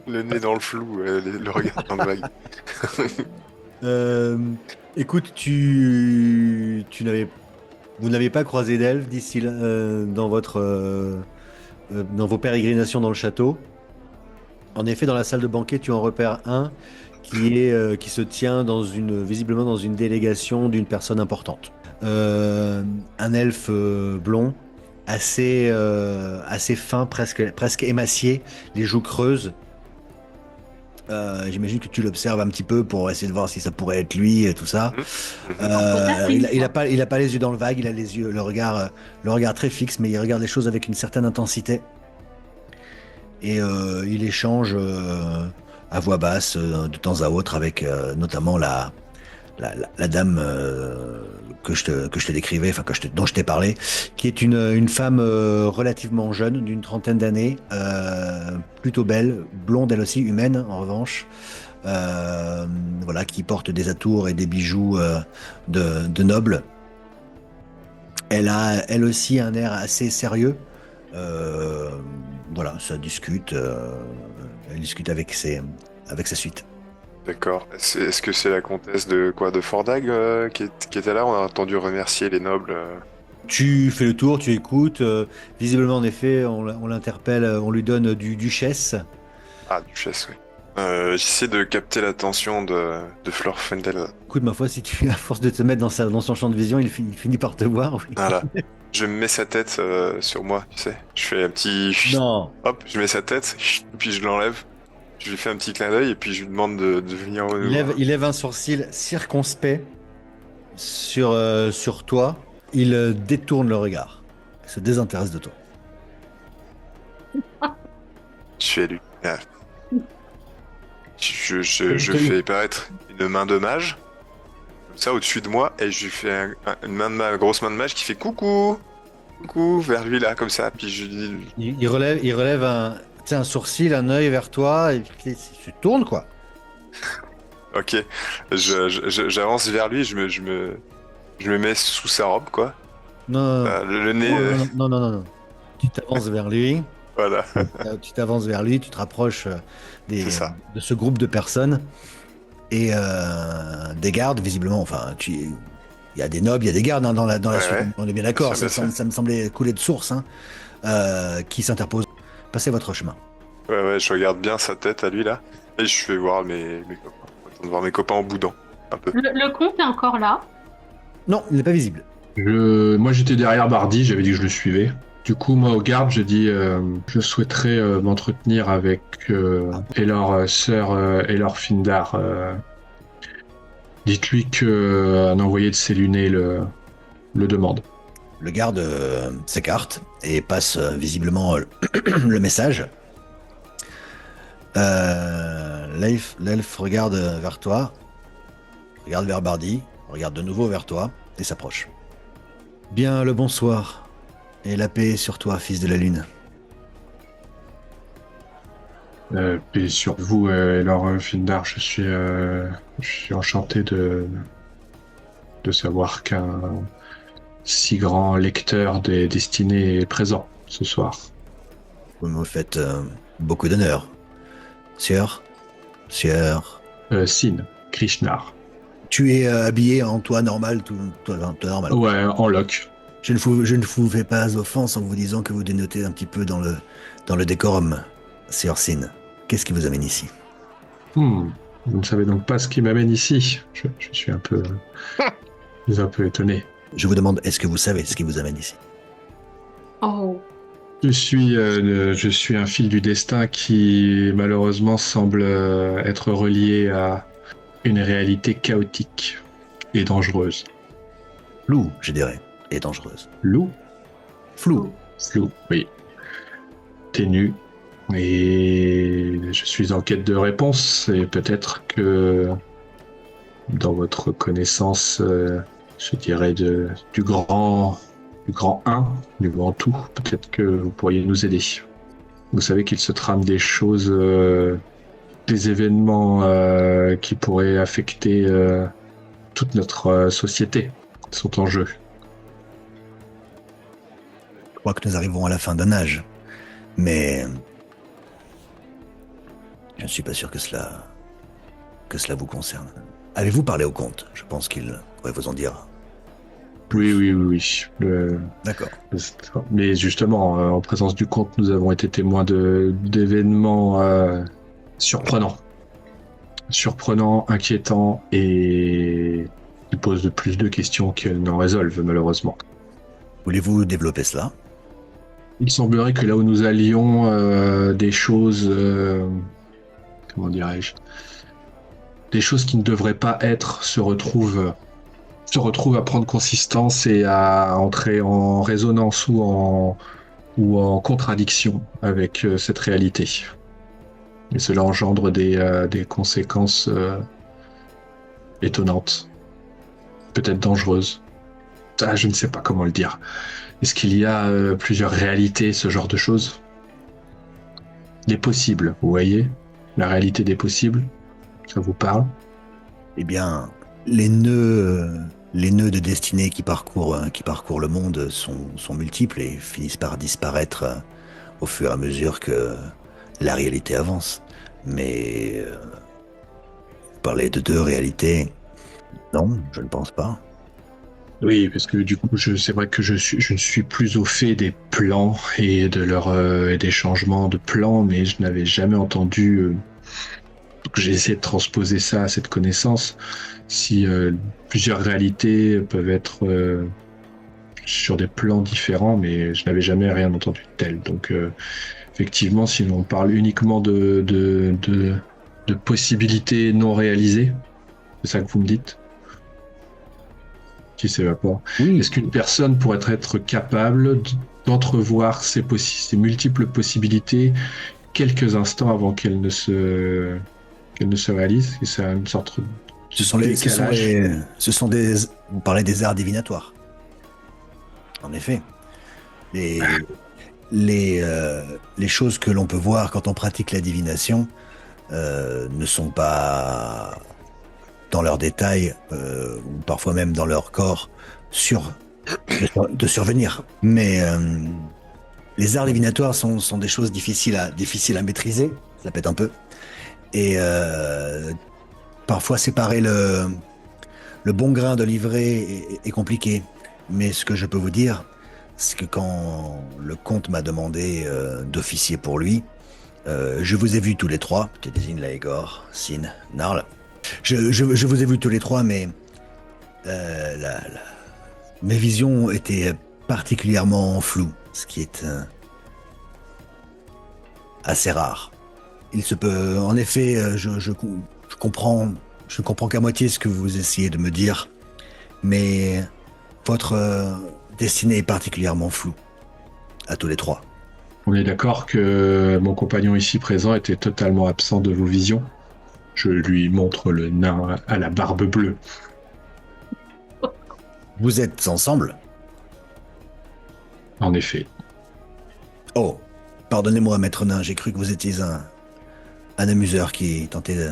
le nez dans le flou, le regard dans le vague. Écoute, vous n'avez pas croisé d'elfe d'ici là, dans vos pérégrinations dans le château. En effet, dans la salle de banquet, tu en repères un qui se tient visiblement dans une délégation d'une personne importante. Un elfe blond, assez fin, presque émacié, les joues creuses. J'imagine que tu l'observes un petit peu pour essayer de voir si ça pourrait être lui et tout ça. Il a pas les yeux dans le vague, il a le regard très fixe, mais il regarde les choses avec une certaine intensité. Et il échange à voix basse de temps à autre avec notamment la dame que je te décrivais, enfin dont je t'ai parlé, qui est une femme relativement jeune, d'une trentaine d'années, plutôt belle, blonde elle aussi, humaine en revanche, voilà, qui porte des atours et des bijoux de noble. Elle a elle aussi un air assez sérieux. Voilà, ça discute. Elle discute avec sa suite. D'accord. Est-ce que c'est la comtesse de Fordag qui était là? On a entendu remercier les nobles. Tu fais le tour, tu écoutes. Visiblement, en effet, on l'interpelle, on lui donne du duchesse. Ah, duchesse, oui. J'essaie de capter l'attention de Fleur Fendel. Écoute, ma foi, si tu, à force de te mettre dans son champ de vision, il finit par te voir. Oui. Voilà. Je mets sa tête sur moi, tu sais. Je fais un petit... Non. Hop, je mets sa tête, et puis je l'enlève. Je lui fais un petit clin d'œil et puis je lui demande de venir au Il lève un sourcil circonspect sur toi. Il détourne le regard. Il se désintéresse de toi. Je suis élu. Ah. Je fais paraître une main de mage, comme ça au-dessus de moi, et je lui fais une grosse main de mage qui fait coucou, coucou, vers lui là, comme ça. Puis je lui dis, Il relève un sourcil, un œil vers toi, et puis tu tournes, quoi. ok, j'avance vers lui, je me mets sous sa robe, quoi. Non, Le nez, non. Tu t'avances vers lui. voilà. Tu t'avances vers lui, tu te rapproches C'est ça. de ce groupe de personnes et des gardes, visiblement. Enfin, il y a des nobles, il y a des gardes dans la Ouais, suite. ouais. On est bien d'accord, Bien sûr. ça me semblait couler de source, hein, qui s'interposent. Passez votre chemin. Ouais, je regarde bien sa tête à lui là, et je fais voir mes copains. J'attends de voir mes copains en boudant, un peu. Le comte est encore là. Non, il n'est pas visible. Moi, j'étais derrière Bardi, j'avais dit que je le suivais. Du coup, moi, au garde, j'ai dit je souhaiterais m'entretenir avec Elor sœur Elor Findar. Dites-lui qu'un envoyé de Séluné le demande. Le garde s'écarte et passe visiblement le message. L'elfe regarde vers toi, regarde vers Bardi, regarde de nouveau vers toi et s'approche. Bien le bonsoir et la paix sur toi, fils de la lune. Et sur vous, Elor Findar, je suis enchanté de savoir qu'un si grand lecteur des destinées est présent ce soir. Vous me faites beaucoup d'honneur. Sieur, Sin, Krishnar. tu es habillé en toit normal, toi normal. Ouais, en loc. Je ne vous fais pas offense en vous disant que vous dénotez un petit peu dans le décorum, Sieur Sin. Qu'est-ce qui vous amène ici? Vous ne savez donc pas ce qui m'amène ici. Je suis un peu étonné. Je vous demande, est-ce que vous savez ce qui vous amène ici? Oh. Je suis un fil du destin qui malheureusement semble être relié à une réalité chaotique et dangereuse. Floue, je dirais, et dangereuse. Loup? Flou. Flou, oui. Ténu. Et je suis en quête de réponse et peut-être que dans votre connaissance, je dirais du grand 1, du grand tout, peut-être que vous pourriez nous aider. Vous savez qu'il se trame des choses, des événements qui pourraient affecter toute notre société sont en jeu. Je crois que nous arrivons à la fin d'un âge, mais je ne suis pas sûr que cela vous concerne. Avez-vous parlé au comte? Je pense qu'il pourrait vous en dire. Oui. D'accord. Mais justement, en présence du comte, nous avons été témoins d'événements surprenants, inquiétants et qui posent de plus de questions qu'ils n'en résolvent malheureusement. Voulez-vous développer cela? Il semblerait que là où nous allions, des choses, comment dirais-je, des choses qui ne devraient pas être se retrouvent à prendre consistance et à entrer en résonance ou en contradiction avec cette réalité. Et cela engendre des conséquences étonnantes, peut-être dangereuses. Je ne sais pas comment le dire. Est-ce qu'il y a plusieurs réalités, ce genre de choses? Les possibles, vous voyez? La réalité des possibles, ça vous parle? Eh bien, les nœuds de destinée qui parcourent le monde sont multiples et finissent par disparaître au fur et à mesure que la réalité avance. Mais vous parlez de deux réalités? Non, je ne pense pas. Oui, parce que du coup, c'est vrai que je ne suis plus au fait des plans et de et des changements de plans, mais je n'avais jamais entendu j'ai essayé de transposer ça à cette connaissance. Si plusieurs réalités peuvent être sur des plans différents, mais je n'avais jamais rien entendu de tel. Donc, effectivement, si on parle uniquement de possibilités non réalisées, c'est ça que vous me dites? Qui s'évapore. Oui. Est-ce qu'une personne pourrait être capable d'entrevoir ces multiples possibilités quelques instants avant qu'elles ne se réalisent? Et c'est une sorte de vous parlez des arts divinatoires. En effet. Les choses que l'on peut voir quand on pratique la divination ne sont pas dans leurs détails, ou parfois même dans leur corps, de survenir. Mais les arts divinatoires sont des choses difficiles à maîtriser, ça pète un peu. Et parfois séparer le bon grain de l'ivraie est compliqué. Mais ce que je peux vous dire, c'est que quand le comte m'a demandé d'officier pour lui, je vous ai vus tous les trois, tu désignes Laegor, Sin, Narl. Je vous ai vus tous les trois, mais mes visions étaient particulièrement floues, ce qui est assez rare. Il se peut, en effet, je comprends qu'à moitié ce que vous essayez de me dire, mais votre destinée est particulièrement floue, à tous les trois. On est d'accord que mon compagnon ici présent était totalement absent de vos visions. Je lui montre le nain à la barbe bleue. Vous êtes ensemble? En effet. Oh, pardonnez-moi, maître nain, j'ai cru que vous étiez un amuseur qui tentait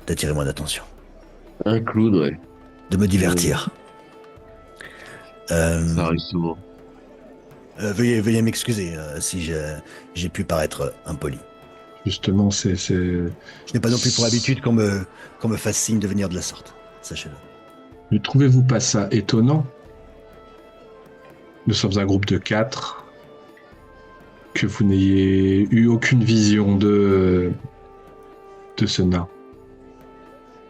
d'attirer mon attention. Un clown, ouais. De me divertir. Ça arrive souvent. Veuillez m'excuser si j'ai pu paraître impoli. Justement, Je n'ai pas non plus pour habitude qu'on me fasse signe de venir de la sorte, sachez-le. Ne trouvez-vous pas ça étonnant? Nous sommes un groupe de 4, que vous n'ayez eu aucune vision de ce nain.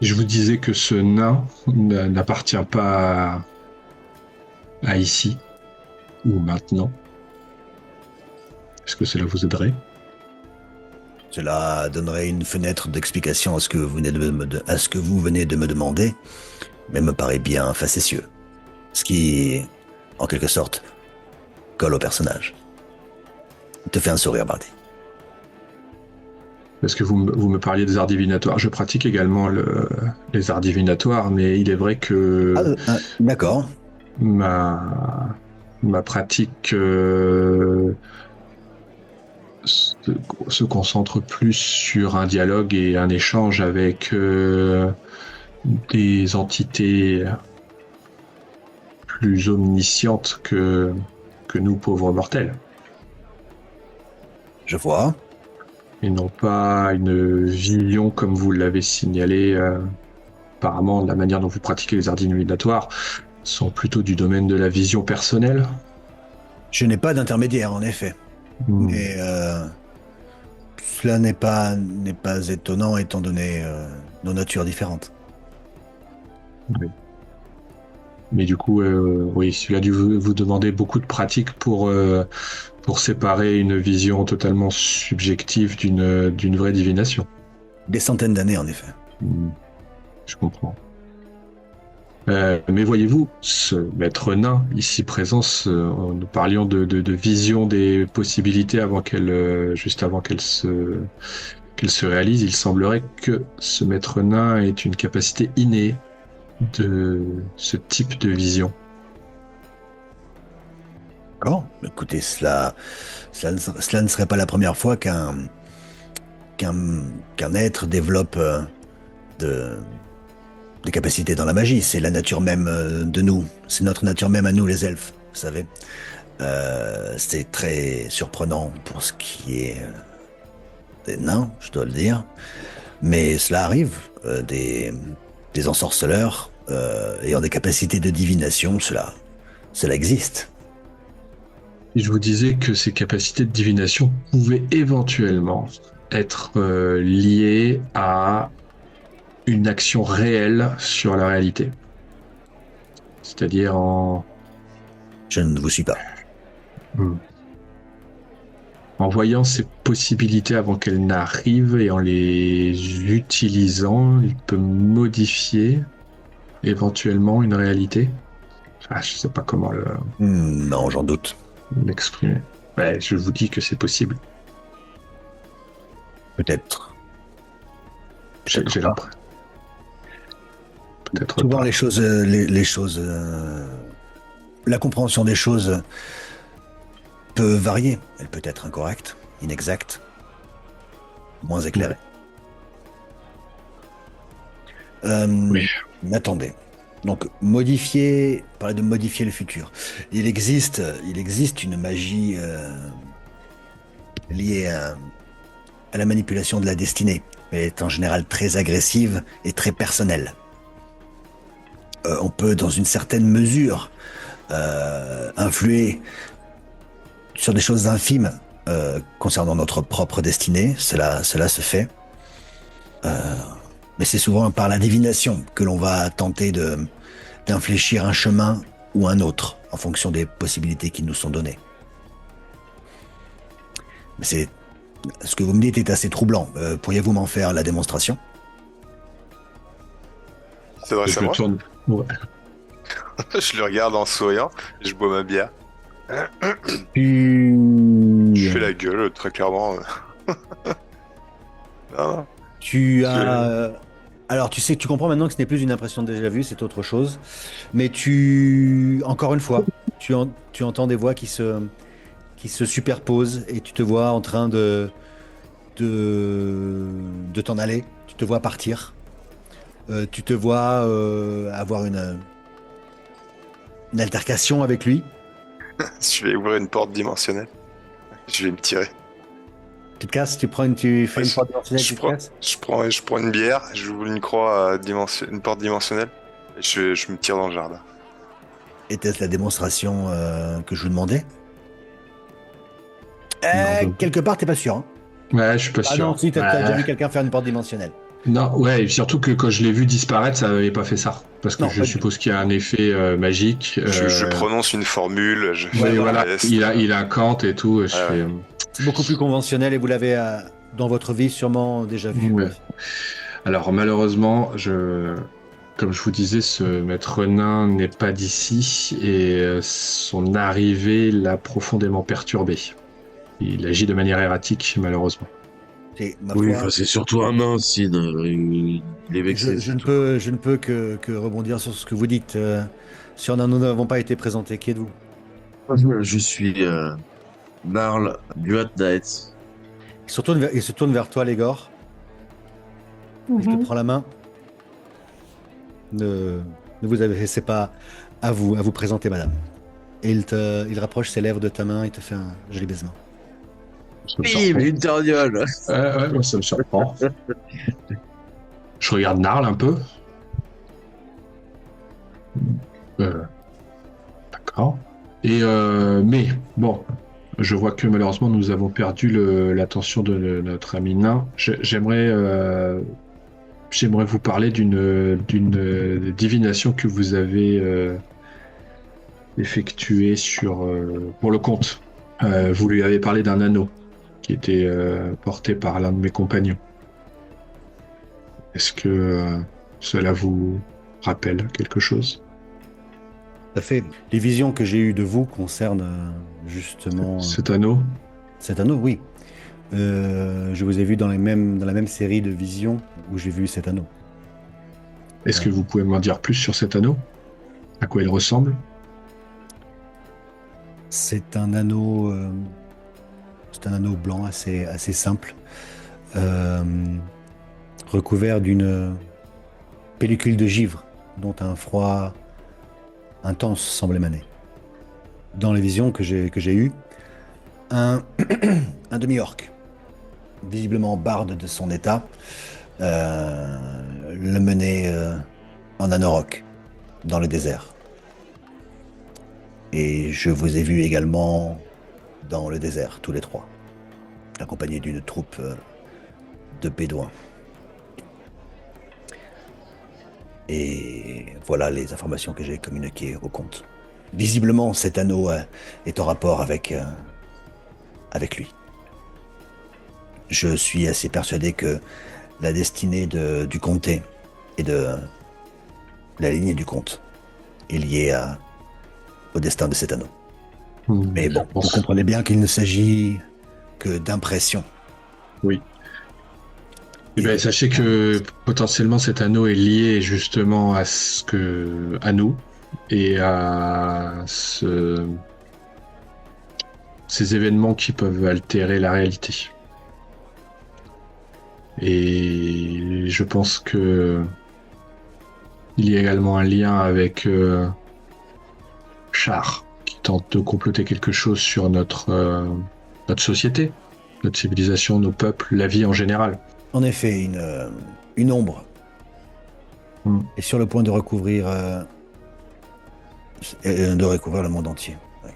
Je vous disais que ce nain n'appartient pas à ici, ou maintenant. Est-ce que cela vous aiderait? Cela donnerait une fenêtre d'explication à ce que vous venez de me demander, mais me paraît bien facétieux. Ce qui, en quelque sorte, colle au personnage. Il te fait un sourire, Bardi. Parce que vous me parliez des arts divinatoires. Je pratique également les arts divinatoires, mais il est vrai que... D'accord. Ma pratique se concentre plus sur un dialogue et un échange avec des entités plus omniscientes que nous, pauvres mortels. Je vois. Et non pas une vision comme vous l'avez signalé. Apparemment, de la manière dont vous pratiquez les arts divinatoires sont plutôt du domaine de la vision personnelle. Je n'ai pas d'intermédiaire, en effet. Mais cela n'est pas étonnant étant donné nos natures différentes. Oui. Mais du coup, oui, cela a dû vous demander beaucoup de pratique pour séparer une vision totalement subjective d'une vraie divination. Des centaines d'années, en effet. Je comprends. Mais voyez-vous, ce maître nain ici présent, nous parlions de vision des possibilités juste avant qu'elle se réalise. Il semblerait que ce maître nain ait une capacité innée de ce type de vision. D'accord. Écoutez, cela ne serait pas la première fois qu'un être développe des capacités dans la magie. C'est la nature même de nous. C'est notre nature même à nous, les elfes, vous savez. C'est très surprenant pour ce qui est des nains, je dois le dire. Mais cela arrive. Des ensorceleurs ayant des capacités de divination, cela existe. Et je vous disais que ces capacités de divination pouvaient éventuellement être liées à une action réelle sur la réalité. C'est-à-dire Je ne vous suis pas. en voyant ces possibilités avant qu'elles n'arrivent et en les utilisant, il peut modifier éventuellement une réalité. Ah, je sais pas comment Non, j'en doute. l'exprimer. Ouais, je vous dis que c'est possible. Peut-être. J'ai l'impression. Peut-être Souvent, pas. les choses, la compréhension des choses peut varier. Elle peut être incorrecte, inexacte, moins éclairée. Oui. Mais attendez. Donc, parler de modifier le futur. Il existe une magie liée à la manipulation de la destinée. Elle est en général très agressive et très personnelle. On peut, dans une certaine mesure, influer sur des choses infimes concernant notre propre destinée. Cela se fait. Mais c'est souvent par la divination que l'on va tenter d'infléchir un chemin ou un autre en fonction des possibilités qui nous sont données. Mais ce que vous me dites est assez troublant. Pourriez-vous m'en faire la démonstration? C'est vrai, Je c'est me moi. tourne. Ouais. Je le regarde en souriant, et je bois ma bière. Je fais la gueule, très clairement. Non, Tu as... Alors, tu comprends maintenant que ce n'est plus une impression déjà vue, c'est autre chose. Mais encore une fois, tu entends des voix qui se superposent et tu te vois en train de t'en aller. Tu te vois partir. Tu te vois avoir une altercation avec lui. je vais ouvrir une porte dimensionnelle. Je vais me tirer. Tu te casses, tu fais une porte dimensionnelle, tu te casses. Je prends une bière, j'ouvre une croix, une porte dimensionnelle, et je me tire dans le jardin. Était-ce la démonstration que je vous demandais? Non, Quelque part, t'es pas sûr. Hein. Ouais, je suis pas Ah sûr. non, si, t'as déjà Ouais. vu quelqu'un faire une porte dimensionnelle. Non, ouais, et surtout que quand je l'ai vu disparaître, ça n'avait pas fait ça. Parce que Non, je pas du suppose qu'il y a un effet magique. Je prononce une formule, je fais Oui, un voilà, geste. il incante et tout. Et je Ouais, fais, ouais. C'est beaucoup plus conventionnel et vous l'avez dans votre vie sûrement déjà vu. ouais. Alors malheureusement, comme je vous disais, ce maître nain n'est pas d'ici et son arrivée l'a profondément perturbé. Il agit de manière erratique, malheureusement. C'est, ma Oui, foi, enfin, c'est surtout un nain, Sid. Il est vexé. je ne peux que rebondir sur ce que vous dites. Sur nous n'avons pas été présentés. Qui êtes-vous? Je suis Narl Duat-Daetz. Il se tourne vers toi, Légor. Il te prend la main. Ne vous laissez pas à vous présenter, madame. Et il rapproche ses lèvres de ta main et te fait un joli baisement. Ça me Bim, surprend. une torgnole. Ouais, moi, ça me surprend. Je regarde Narl un peu. D'accord. Mais bon, je vois que malheureusement nous avons perdu l'attention de notre ami nain. J'aimerais vous parler d'une divination que vous avez effectuée pour le comte. Vous lui avez parlé d'un anneau qui était porté par l'un de mes compagnons. Est-ce que cela vous rappelle quelque chose? Tout à fait. Les visions que j'ai eues de vous concernent justement Cet anneau? cet anneau, oui. Je vous ai vu dans la même série de visions où j'ai vu cet anneau. Est-ce que vous pouvez m'en dire plus sur cet anneau? À quoi il ressemble? C'est un anneau blanc assez simple, recouvert d'une pellicule de givre dont un froid intense semble émaner. Dans les visions que j'ai eues, un demi-orc, visiblement barde de son état, le menait en Anorok, dans le désert. Et je vous ai vu également dans le désert, tous les trois, accompagnés d'une troupe de bédouins. Et voilà les informations que j'ai communiquées au comte. Visiblement, cet anneau est en rapport avec lui. Je suis assez persuadé que la destinée du comté et de la lignée du comte est liée au destin de cet anneau. Mais bon, Je vous pense. comprenez bien qu'il ne s'agit que d'impression. Oui. Eh bien, sachez que potentiellement cet anneau est lié justement à nous et à ces événements qui peuvent altérer la réalité. Et je pense que il y a également un lien avec Char qui tente de comploter quelque chose sur notre société, notre civilisation, nos peuples, la vie en général. En effet, une ombre est sur le point de recouvrir le monde entier. Ouais.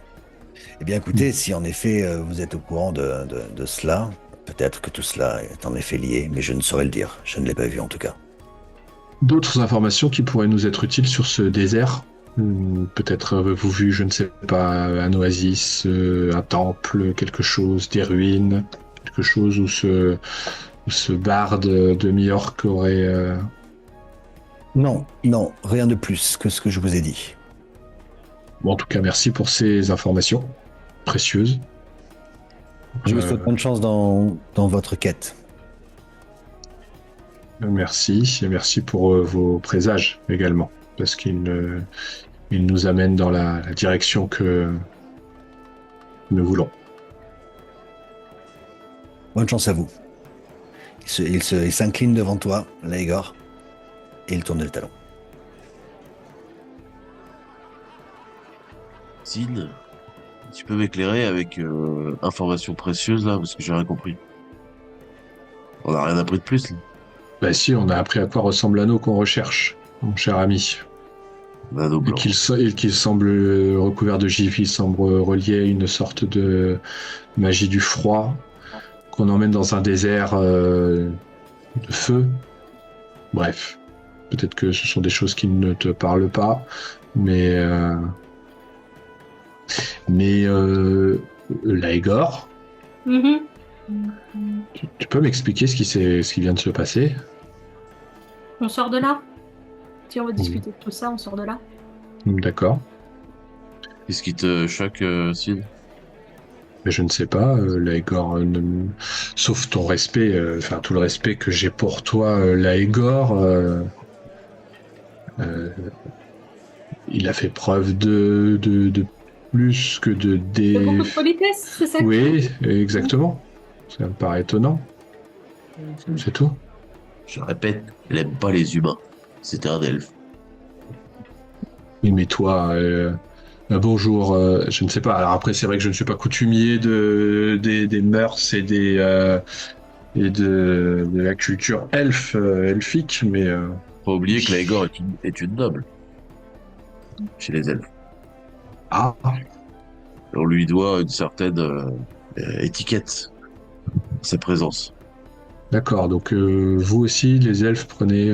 Eh bien, écoutez, si en effet vous êtes au courant de cela, peut-être que tout cela est en effet lié, mais je ne saurais le dire. Je ne l'ai pas vu en tout cas. D'autres informations qui pourraient nous être utiles sur ce désert. Peut-être avez-vous vu, je ne sais pas, un oasis, un temple, quelque chose, des ruines, quelque chose où ce barde de Majorque aurait... Non, rien de plus que ce que je vous ai dit. Bon, en tout cas, merci pour ces informations précieuses. Je vous souhaite bonne chance dans votre quête. Merci, et merci pour vos présages également, parce qu'ils nous amènent dans la direction que nous voulons. Bonne chance à vous. Il s'incline devant toi, Laegor, et il tourne le talon. Sin, tu peux m'éclairer avec informations précieuses là, parce que j'ai rien compris. On n'a rien appris de plus là. Bah si, on a appris à quoi ressemble l'anneau qu'on recherche, mon cher ami. L'anneau blanc. Et qu'il semble recouvert de gifs, il semble relié à une sorte de magie du froid qu'on emmène dans un désert de feu. Bref, peut-être que ce sont des choses qui ne te parlent pas, mais Laegor, tu peux m'expliquer ce qui vient de se passer? On sort de là? Si on veut discuter de tout ça, on sort de là. D'accord. Qu'est-ce qui te choque, Sin? Mais je ne sais pas, Laegor, sauf ton respect, enfin tout le respect que j'ai pour toi, Laegor, il a fait preuve de plus que de Il y a beaucoup de politesse, c'est ça? Oui, exactement. Ça me paraît étonnant. C'est tout. Je répète, elle aime pas les humains. C'était un elfe. Oui, mais toi, bonjour, je ne sais pas. Alors après, c'est vrai que je ne suis pas coutumier des mœurs et de la culture elfique, mais Faut pas oublier que Laegor est une noble. Chez les elfes. ah, On lui doit une certaine étiquette. Sa présence. d'accord. Donc vous aussi, les elfes, prenez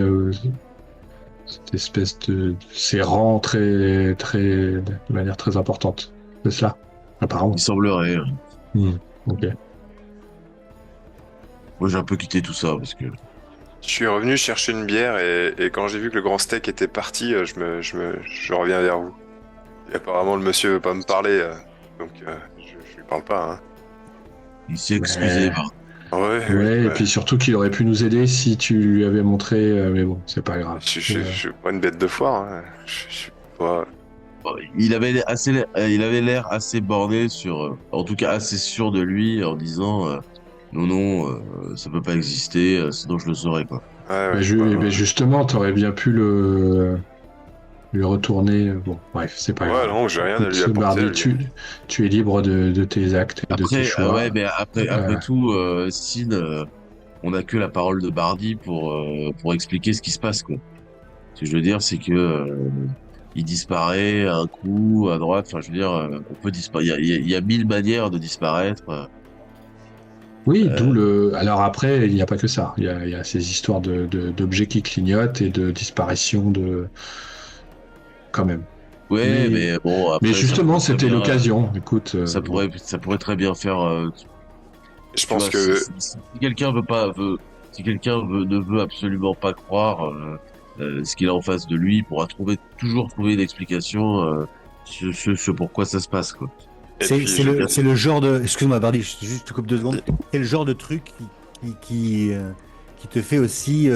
cette espèce de ces rangs très, de manière très importante. C'est cela, apparemment. Il semblerait. Ok. Moi, j'ai un peu quitté tout ça parce que Je suis revenu chercher une bière et quand j'ai vu que le grand steak était parti, je reviens vers vous. Et apparemment, le monsieur veut pas me parler, donc je lui parle pas. Hein. il s'est excusé. Ouais, et puis surtout qu'il aurait pu nous aider si tu lui avais montré, mais bon, c'est pas grave. Je suis pas une bête de foire. Hein. Je suis pas... Il avait l'air assez borné sur, en tout cas assez sûr de lui en disant non, ça peut pas exister, sinon je le saurais quoi. Ouais, Mais justement, t'aurais bien pu lui retourner. Bon, bref, c'est pas grave. Ouais, non, j'ai rien à lui Écoute, apporter. Bardi, tu es libre de tes actes et de tes Après, choix. ouais, mais après tout, Sin, on a que la parole de Bardi pour expliquer ce qui se passe quoi. Ce que je veux dire, c'est que il disparaît à un coup, à droite. Enfin, je veux dire, on peut disparaître. Il y a 1000 manières de disparaître. Oui, d'où le. Alors après, il n'y a pas que ça. Il y a ces histoires d'objets qui clignotent et de disparition de. Quand même. Ouais, Mais, mais bon, mais après, justement, c'était l'occasion. Écoute, ça pourrait très bien faire. Je Tu pense vois, si, que si quelqu'un si quelqu'un ne veut absolument pas croire ce qu'il a en face de lui, il pourra toujours trouver une explication sur pourquoi ça se passe, quoi. et puis C'est le genre de. Excuse-moi, Bardi, je te coupe 2 secondes. C'est le genre de truc qui te fait aussi.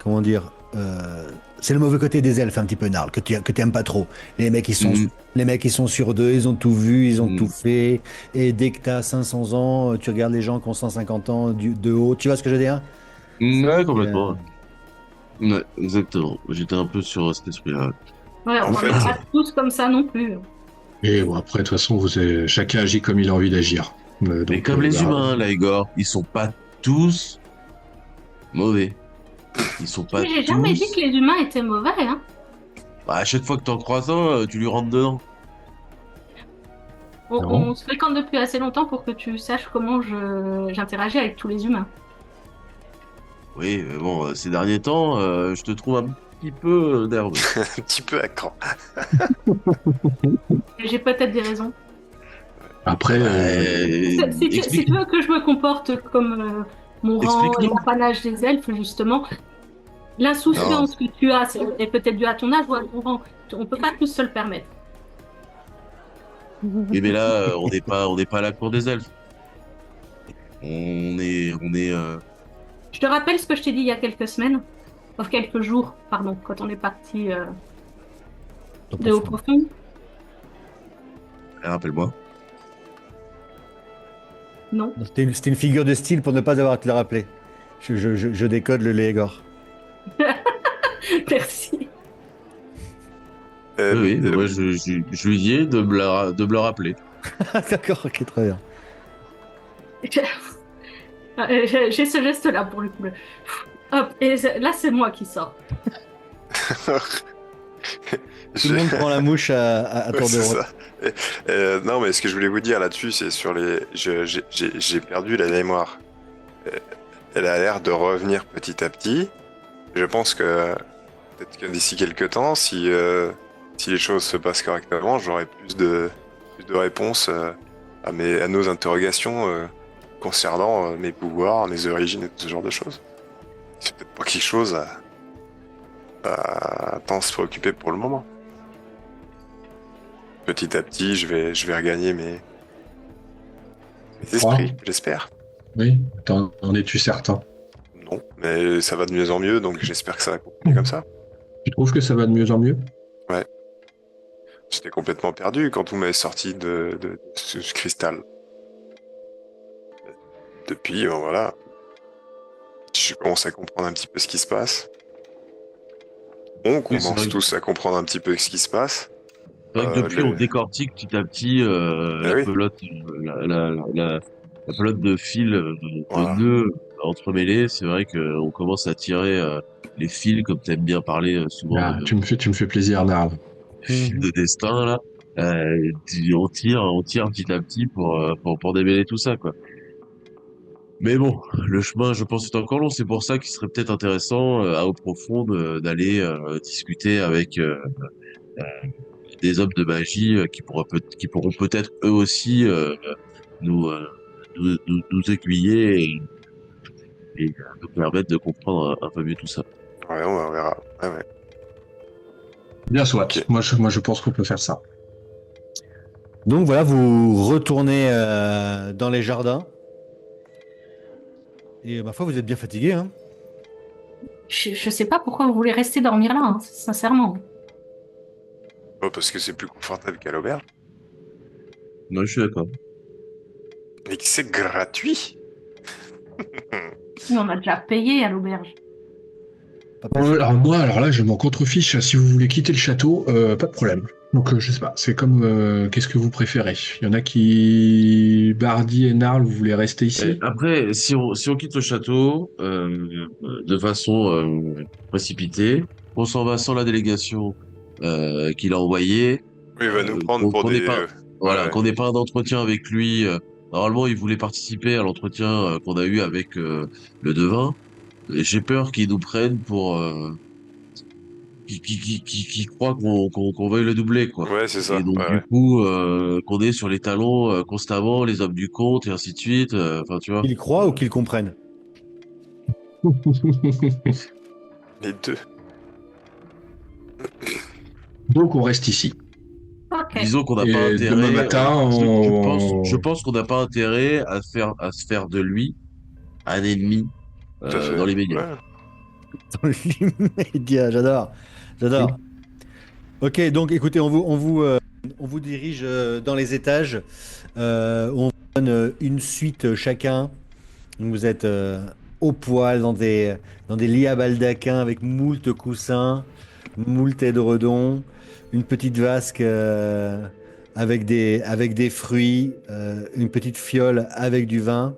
Comment dire c'est le mauvais côté des elfes, un petit peu, Narl, que tu aimes pas trop. Mhm. Les mecs, ils sont sur deux, ils ont tout vu, ils ont Mhm. tout fait. Et dès que tu as 500 ans, tu regardes les gens qui ont 150 ans de haut. Tu vois ce que je veux dire? Ouais, Euh, complètement. Ouais, exactement. J'étais un peu sur cet esprit-là. Ouais, en on n'est fait, pas tous comme ça non plus. et bon, après, de toute façon, chacun agit comme il a envie d'agir. Mais Donc, comme les bah, humains, là, Igor, ils sont pas tous mauvais. Ils sont pas Mais j'ai jamais dit que tous. les humains étaient mauvais, hein. Bah, à chaque fois que t'en croises un, tu lui rentres dedans. non. On se fréquente depuis assez longtemps pour que tu saches comment j'interagis avec tous les humains. Oui, mais bon, ces derniers temps, je te trouve un petit peu nerveux. un petit peu à cran. Et j'ai peut-être des raisons. Après, Si tu veux que je me comporte comme mon rang et Explique-nous. l'apanage des elfes, justement, Non, l'insouciance que tu as est peut-être due à ton âge ou à ton rang. On peut pas tous se le permettre. Oui, mais là, on n'est pas à la cour des elfes. On est. Je te rappelle ce que je t'ai dit il y a quelques semaines, enfin quelques jours, pardon, quand on est parti de haut profond. Rappelle-moi. Non. C'était une figure de style pour ne pas avoir à te le rappeler. Je décode le Léegor. Merci. Oui, oui, euh, moi, je lui dis de me le rappeler. D'accord, ok, très bien. J'ai ce geste-là pour le coup. Hop, et là c'est moi qui sors. Tout le monde prend la mouche à Ouais, tour de c'est rôle. ça. Non, mais ce que je voulais vous dire là-dessus, c'est sur les. J'ai perdu la mémoire. Euh, Elle a l'air de revenir petit à petit. Je pense que peut-être que d'ici quelques temps, si les choses se passent correctement, j'aurai plus de réponses à nos interrogations concernant mes pouvoirs, mes origines et tout ce genre de choses. C'est peut-être pas quelque chose à tant se préoccuper pour le moment. Petit à petit, je vais regagner mes crois. esprits, j'espère. Oui, en es-tu certain? Non, mais ça va de mieux en mieux, donc j'espère que ça va continuer comme ça. Tu trouves que ça va de mieux en mieux? Ouais. J'étais complètement perdu quand vous m'avez sorti de ce cristal. Depuis, bon, voilà, je commence à comprendre un petit peu ce qui se passe. On Oui, c'est commence vrai. tous à comprendre un petit peu ce qui se passe. C'est vrai que depuis, on Le... décortique petit à petit Ah oui, la pelote de fils, de voilà. nœuds entremêlés. C'est vrai qu'on commence à tirer les fils, comme tu aimes bien parler souvent Ah, tu me fais plaisir, Narv. fils de destin là. On tire petit à petit pour démêler tout ça, quoi. Mais bon, le chemin, je pense, est encore long. C'est pour ça qu'il serait peut-être intéressant à eau profonde d'aller discuter avec des hommes de magie qui pourront peut-être eux aussi nous, euh, nous aiguiller et nous permettre de comprendre un peu mieux tout ça. Ouais, on verra. Ouais, ouais. Bien soit. Ok. Moi, je pense qu'on peut faire ça. Donc voilà, vous retournez dans les jardins. Et ma foi, vous êtes bien fatigué, hein? Je sais pas pourquoi vous voulez rester dormir là, hein, sincèrement. Oh, parce que c'est plus confortable qu'à l'auberge. Non, je suis d'accord. Mais que c'est gratuit. Nous, on a déjà payé à l'auberge. Pas plus. Alors là, je m'en contrefiche. Si vous voulez quitter le château, pas de problème. Donc, je sais pas. C'est comme, qu'est-ce que vous préférez? Il y en a qui, Bardi et Narl, vous voulez rester ici? Après, si on quitte le château de façon précipitée, on s'en va sans la délégation qu'il a envoyée, Oui, il va nous prendre pour qu'on n'ait des. pas, Ouais, voilà, ouais. qu'on n'ait pas un entretien avec lui Normalement, il voulait participer à l'entretien qu'on a eu avec le devin. Et j'ai peur qu'ils nous prennent pour qui croient qu'on veuille le doubler, quoi. Ouais, c'est Et ça. donc Ouais, du ouais. coup, qu'on est sur les talons constamment, les hommes du compte et ainsi de suite. Enfin, tu vois. Qu'ils croient ou qu'ils comprennent. Les deux. Donc on reste ici. Ok. Disons qu'on n'a pas Et demain intérêt. matin, Je pense qu'on n'a pas intérêt à se faire de lui un ennemi Tout à dans fait. les médias. Ouais. Dans l'immédiat, j'adore. J'adore. Ok, donc écoutez, on vous dirige dans les étages. On vous donne une suite chacun. Vous êtes au poil dans des lits à baldaquin avec moult coussins, moult édredons, une petite vasque avec des fruits, une petite fiole avec du vin.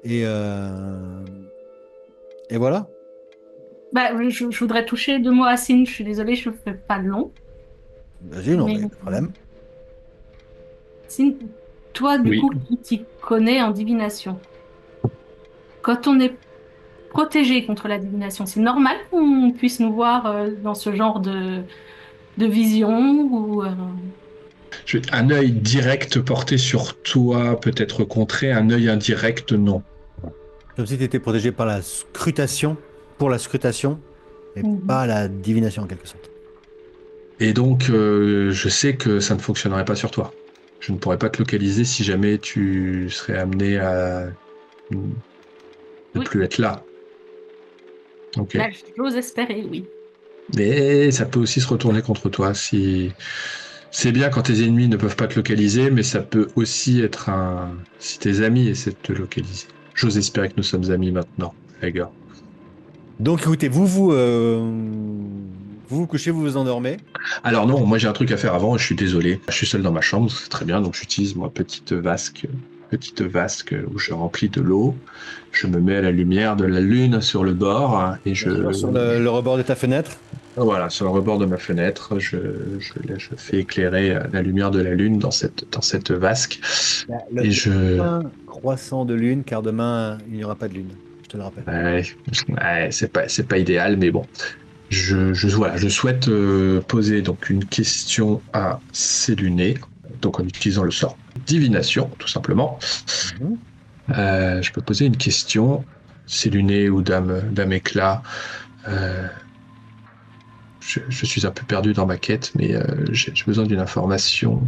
Et, euh, et voilà. Bah, je voudrais toucher 2 mots à Sin. Je suis désolée, je ne fais pas long. Vas-y, non, Mais mais pas de problème. Sin, toi, du oui. coup, qui t'y connais en divination, quand on est protégé contre la divination, c'est normal qu'on puisse nous voir dans ce genre de vision ou Un œil direct porté sur toi peut être contré, un œil indirect non. Comme si tu étais protégé par la scrutation, pour la scrutation, et Mhm. pas la divination en quelque sorte. Et donc je sais que ça ne fonctionnerait pas sur toi. Je ne pourrais pas te localiser si jamais tu serais amené à ne Oui, plus être là. Ok. là, j'ose espérer, oui. Mais ça peut aussi se retourner contre toi si c'est bien quand tes ennemis ne peuvent pas te localiser, mais ça peut aussi être un si tes amis essaient de te localiser. J'ose espérer que nous sommes amis maintenant, les gars. Donc écoutez, vous vous couchez, vous vous endormez. Alors non, moi j'ai un truc à faire avant, je suis désolé. Je suis seul dans ma chambre, c'est très bien, donc j'utilise ma petite vasque où je remplis de l'eau. Je me mets à la lumière de la lune sur le bord et Bien sûr, sur le rebord de ta fenêtre. voilà, sur le rebord de ma fenêtre, je fais éclairer la lumière de la lune dans cette vasque Le et je prochain croissant de lune, car demain, il n'y aura pas de lune. Je te le rappelle. ouais, ouais, c'est pas idéal, mais bon. Voilà, je souhaite poser donc une question à Céluné, donc en utilisant le sort divination, tout simplement. Mhm. Je peux poser une question, Céluné ou Dame Éclat. Euh, je suis un peu perdu dans ma quête, mais j'ai besoin d'une information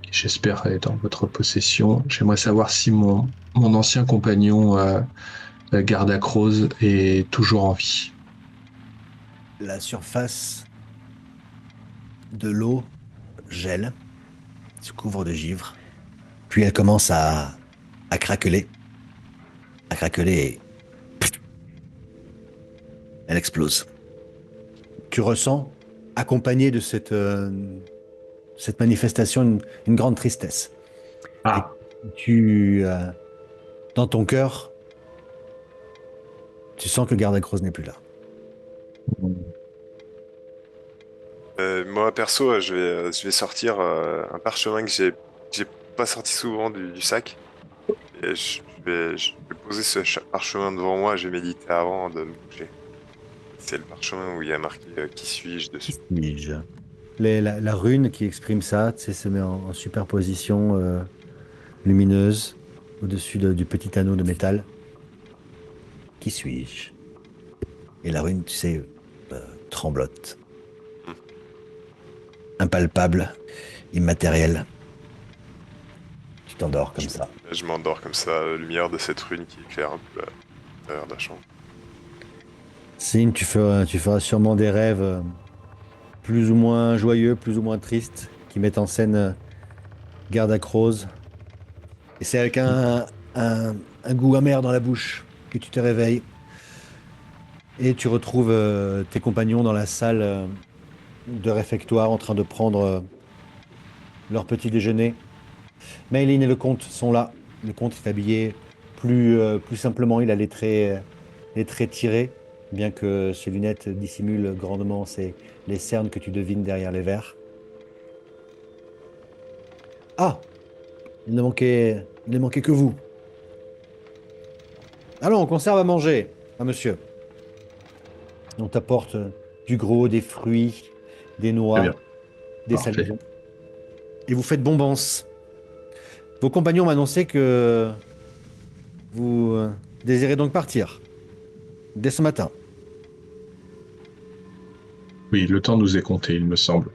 qui, j'espère, est dans votre possession. J'aimerais savoir si mon ancien compagnon Gardacrose est toujours en vie. La surface de l'eau gèle, se couvre de givre, puis elle commence à craqueler, et elle explose. Tu ressens, accompagné de cette manifestation, une grande tristesse. Et Ah, dans ton cœur, tu sens que Garda-Croze n'est plus là. Moi, perso, je vais sortir un parchemin que j'ai pas sorti souvent du sac. Et je vais poser parchemin devant moi, je vais méditer avant de me coucher. C'est le parchemin où il y a marqué qui suis-je dessus. Suis-je la rune qui exprime ça, tu sais, se met en superposition lumineuse au-dessus du petit anneau de métal. Qui suis-je? Et la rune, tu sais, tremblote. Impalpable, immatériel. Tu t'endors comme ça. Je m'endors comme ça, à la lumière de cette rune qui éclaire un peu l'intérieur de la chambre. Signe, tu feras sûrement des rêves plus ou moins joyeux, plus ou moins tristes, qui mettent en scène Garda-Croze. Et c'est avec un goût amer dans la bouche que tu te réveilles. Et tu retrouves tes compagnons dans la salle de réfectoire en train de prendre leur petit déjeuner. Maylin et le comte sont là. Le comte est habillé plus simplement. Il a les traits tirés, bien que ses lunettes dissimulent grandement les cernes que tu devines derrière les verres. Ah, Il ne manquait que vous. Allons, on conserve à manger, monsieur. On t'apporte du gros, des fruits, des Très bien. noix, des Parfait. salaisons. Et vous faites bombance. Vos compagnons m'annonçaient que vous désirez donc partir dès ce matin. Oui, le temps nous est compté, il me semble.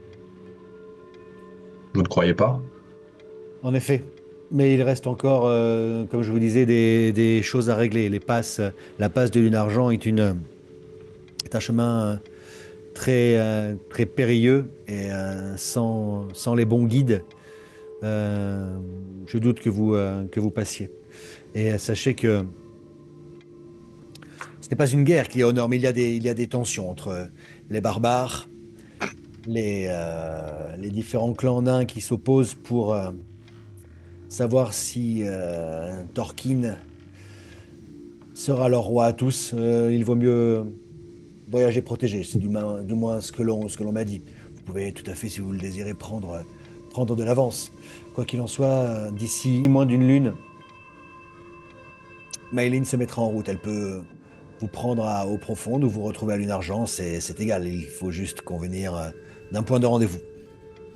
Vous ne croyez pas? En effet. Mais il reste encore, comme je vous disais, des choses à régler. La passe de Lune-Argent est un chemin très périlleux et sans les bons guides, je doute que vous passiez. Et sachez que ce n'est pas une guerre qui est au nord, mais il y a des tensions entre les barbares, les différents clans nains qui s'opposent pour savoir si Torquin sera leur roi à tous. Il vaut mieux voyager protégé, c'est du moins ce que l'on m'a dit. Vous pouvez tout à fait, si vous le désirez, prendre de l'avance. Quoi qu'il en soit, d'ici moins d'une lune, Maëlyn se mettra en route. Elle peut vous prendre à eau profonde ou vous retrouver à Lune Argent, c'est égal. Il faut juste convenir d'un point de rendez-vous.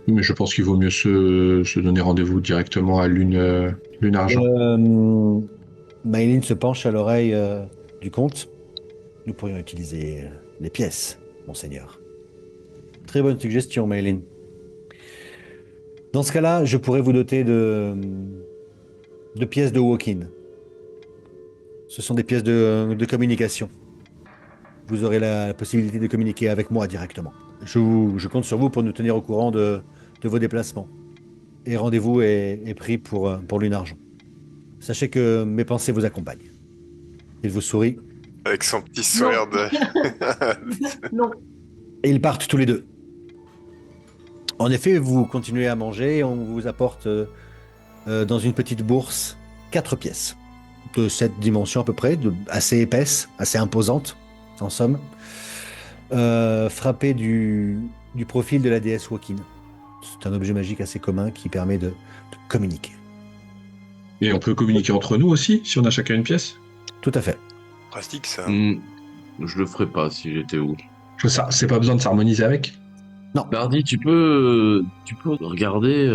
Mais je pense qu'il vaut mieux se donner rendez-vous directement à Lune Argent. Maëlyn se penche à l'oreille du comte. Nous pourrions utiliser les pièces, monseigneur. Très bonne suggestion, Maëlyn. Dans ce cas-là, je pourrais vous doter de pièces de walk-in. Ce sont des pièces de communication. Vous aurez la possibilité de communiquer avec moi directement. Je compte sur vous pour nous tenir au courant de vos déplacements. Et rendez-vous est pris pour Lune Argent. Sachez que mes pensées vous accompagnent. Il vous sourit Avec son petit sourire de... Non. et ils partent tous les deux. En effet, vous continuez à manger et on vous apporte dans une petite bourse 4 pièces de cette dimension à peu près, assez épaisse, assez imposante, en somme, frappée du profil de la déesse Wokin. C'est un objet magique assez commun qui permet de communiquer. Et on peut communiquer entre nous aussi, si on a chacun une pièce? Tout à fait. Pratique, ça. Je le ferais pas si j'étais vous. Ça, c'est pas besoin de s'harmoniser avec? Bardi, tu peux regarder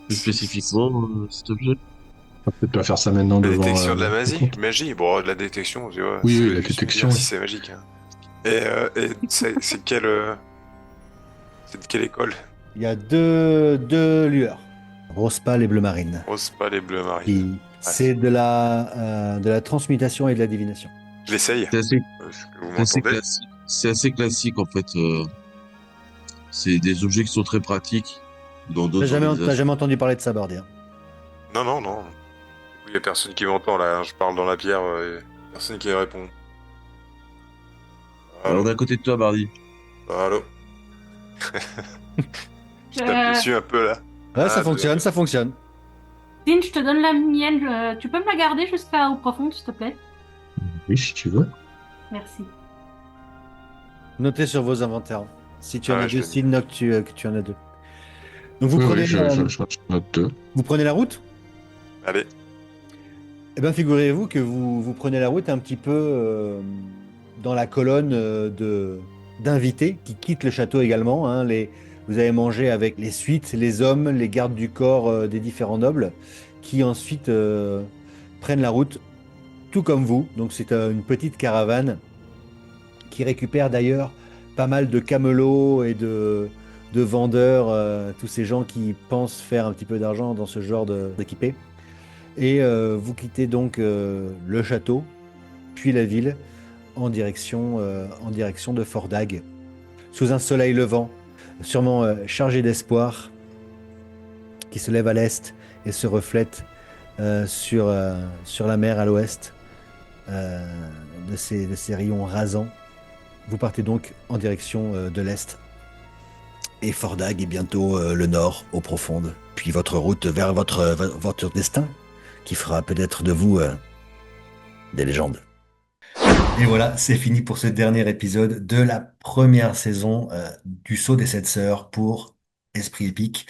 plus spécifiquement cet objet? On va peut-être pas faire ça maintenant La devant... détection de la le magie? comte. Magie? Bon, de la détection, tu vois. Oui, c'est oui, la juste détection, dire oui. si c'est magique. Hein. Et c'est quelle... c'est de quelle école? Il y a deux lueurs, rose pâle et bleu marine. Rose pâle et bleu marine. C'est de la transmutation et de la divination. Je l'essaye. C'est assez, Vous c'est assez m'entendez? classique. C'est assez classique en fait. C'est des objets qui sont très pratiques dans T'as d'autres jamais organisations. entendu parler de ça, Bardi, hein? Non, non, non. Il y a personne qui m'entend là. Hein. Je parle dans la pierre et personne qui répond. Alors Allô? d'un côté de toi, Bardi. Allô? Je tape dessus un peu là. Ouais, ça Ah, fonctionne, ça fonctionne. Dean, je te donne la mienne. Tu peux me la garder jusqu'à eau profonde, s'il te plaît? Oui, si tu veux. Merci. Notez sur vos inventaires. Si tu en Ah, as je deux, l'ai s'il note que tu en as deux. Donc vous Oui, prenez, oui, je note 2. vous prenez la route? Allez. Eh bien, figurez-vous que vous prenez la route un petit peu dans la colonne d'invités qui quittent le château également. Hein. Vous avez mangé avec les suites, les hommes, les gardes du corps des différents nobles, qui ensuite prennent la route, tout comme vous. Donc c'est une petite caravane qui récupère d'ailleurs pas mal de camelots et de vendeurs, tous ces gens qui pensent faire un petit peu d'argent dans ce genre d'équipés. Et vous quittez donc le château, puis la ville, en direction de Fordag, sous un soleil levant, sûrement chargé d'espoir, qui se lève à l'est et se reflète sur la mer à l'ouest, de ces rayons rasants. Vous partez donc en direction de l'est. Et Fordag est bientôt le nord, eau profonde, puis votre route vers votre destin, qui fera peut-être de vous des légendes. Et voilà, c'est fini pour ce dernier épisode de la première saison du Sceau des Sept Sœurs pour Esprit Épique.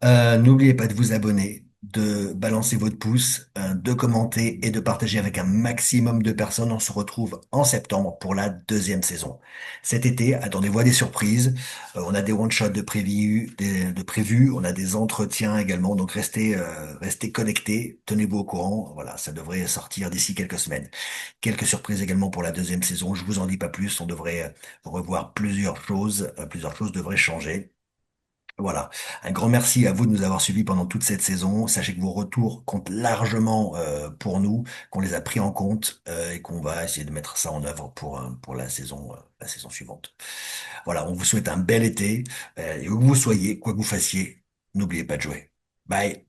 N'oubliez pas de vous abonner, de balancer votre pouce, de commenter et de partager avec un maximum de personnes. On se retrouve en septembre pour la deuxième saison. Cet été, attendez-vous à des surprises. On a des one-shots de prévus, on a des entretiens également. Donc restez connectés, tenez-vous au courant. Voilà, ça devrait sortir d'ici quelques semaines. Quelques surprises également pour la deuxième saison. Je vous en dis pas plus. On devrait revoir plusieurs choses. Plusieurs choses devraient changer. Voilà. Un grand merci à vous de nous avoir suivis pendant toute cette saison. Sachez que vos retours comptent largement pour nous, qu'on les a pris en compte et qu'on va essayer de mettre ça en œuvre pour la saison suivante. Voilà, on vous souhaite un bel été et où que vous soyez, quoi que vous fassiez, n'oubliez pas de jouer. Bye.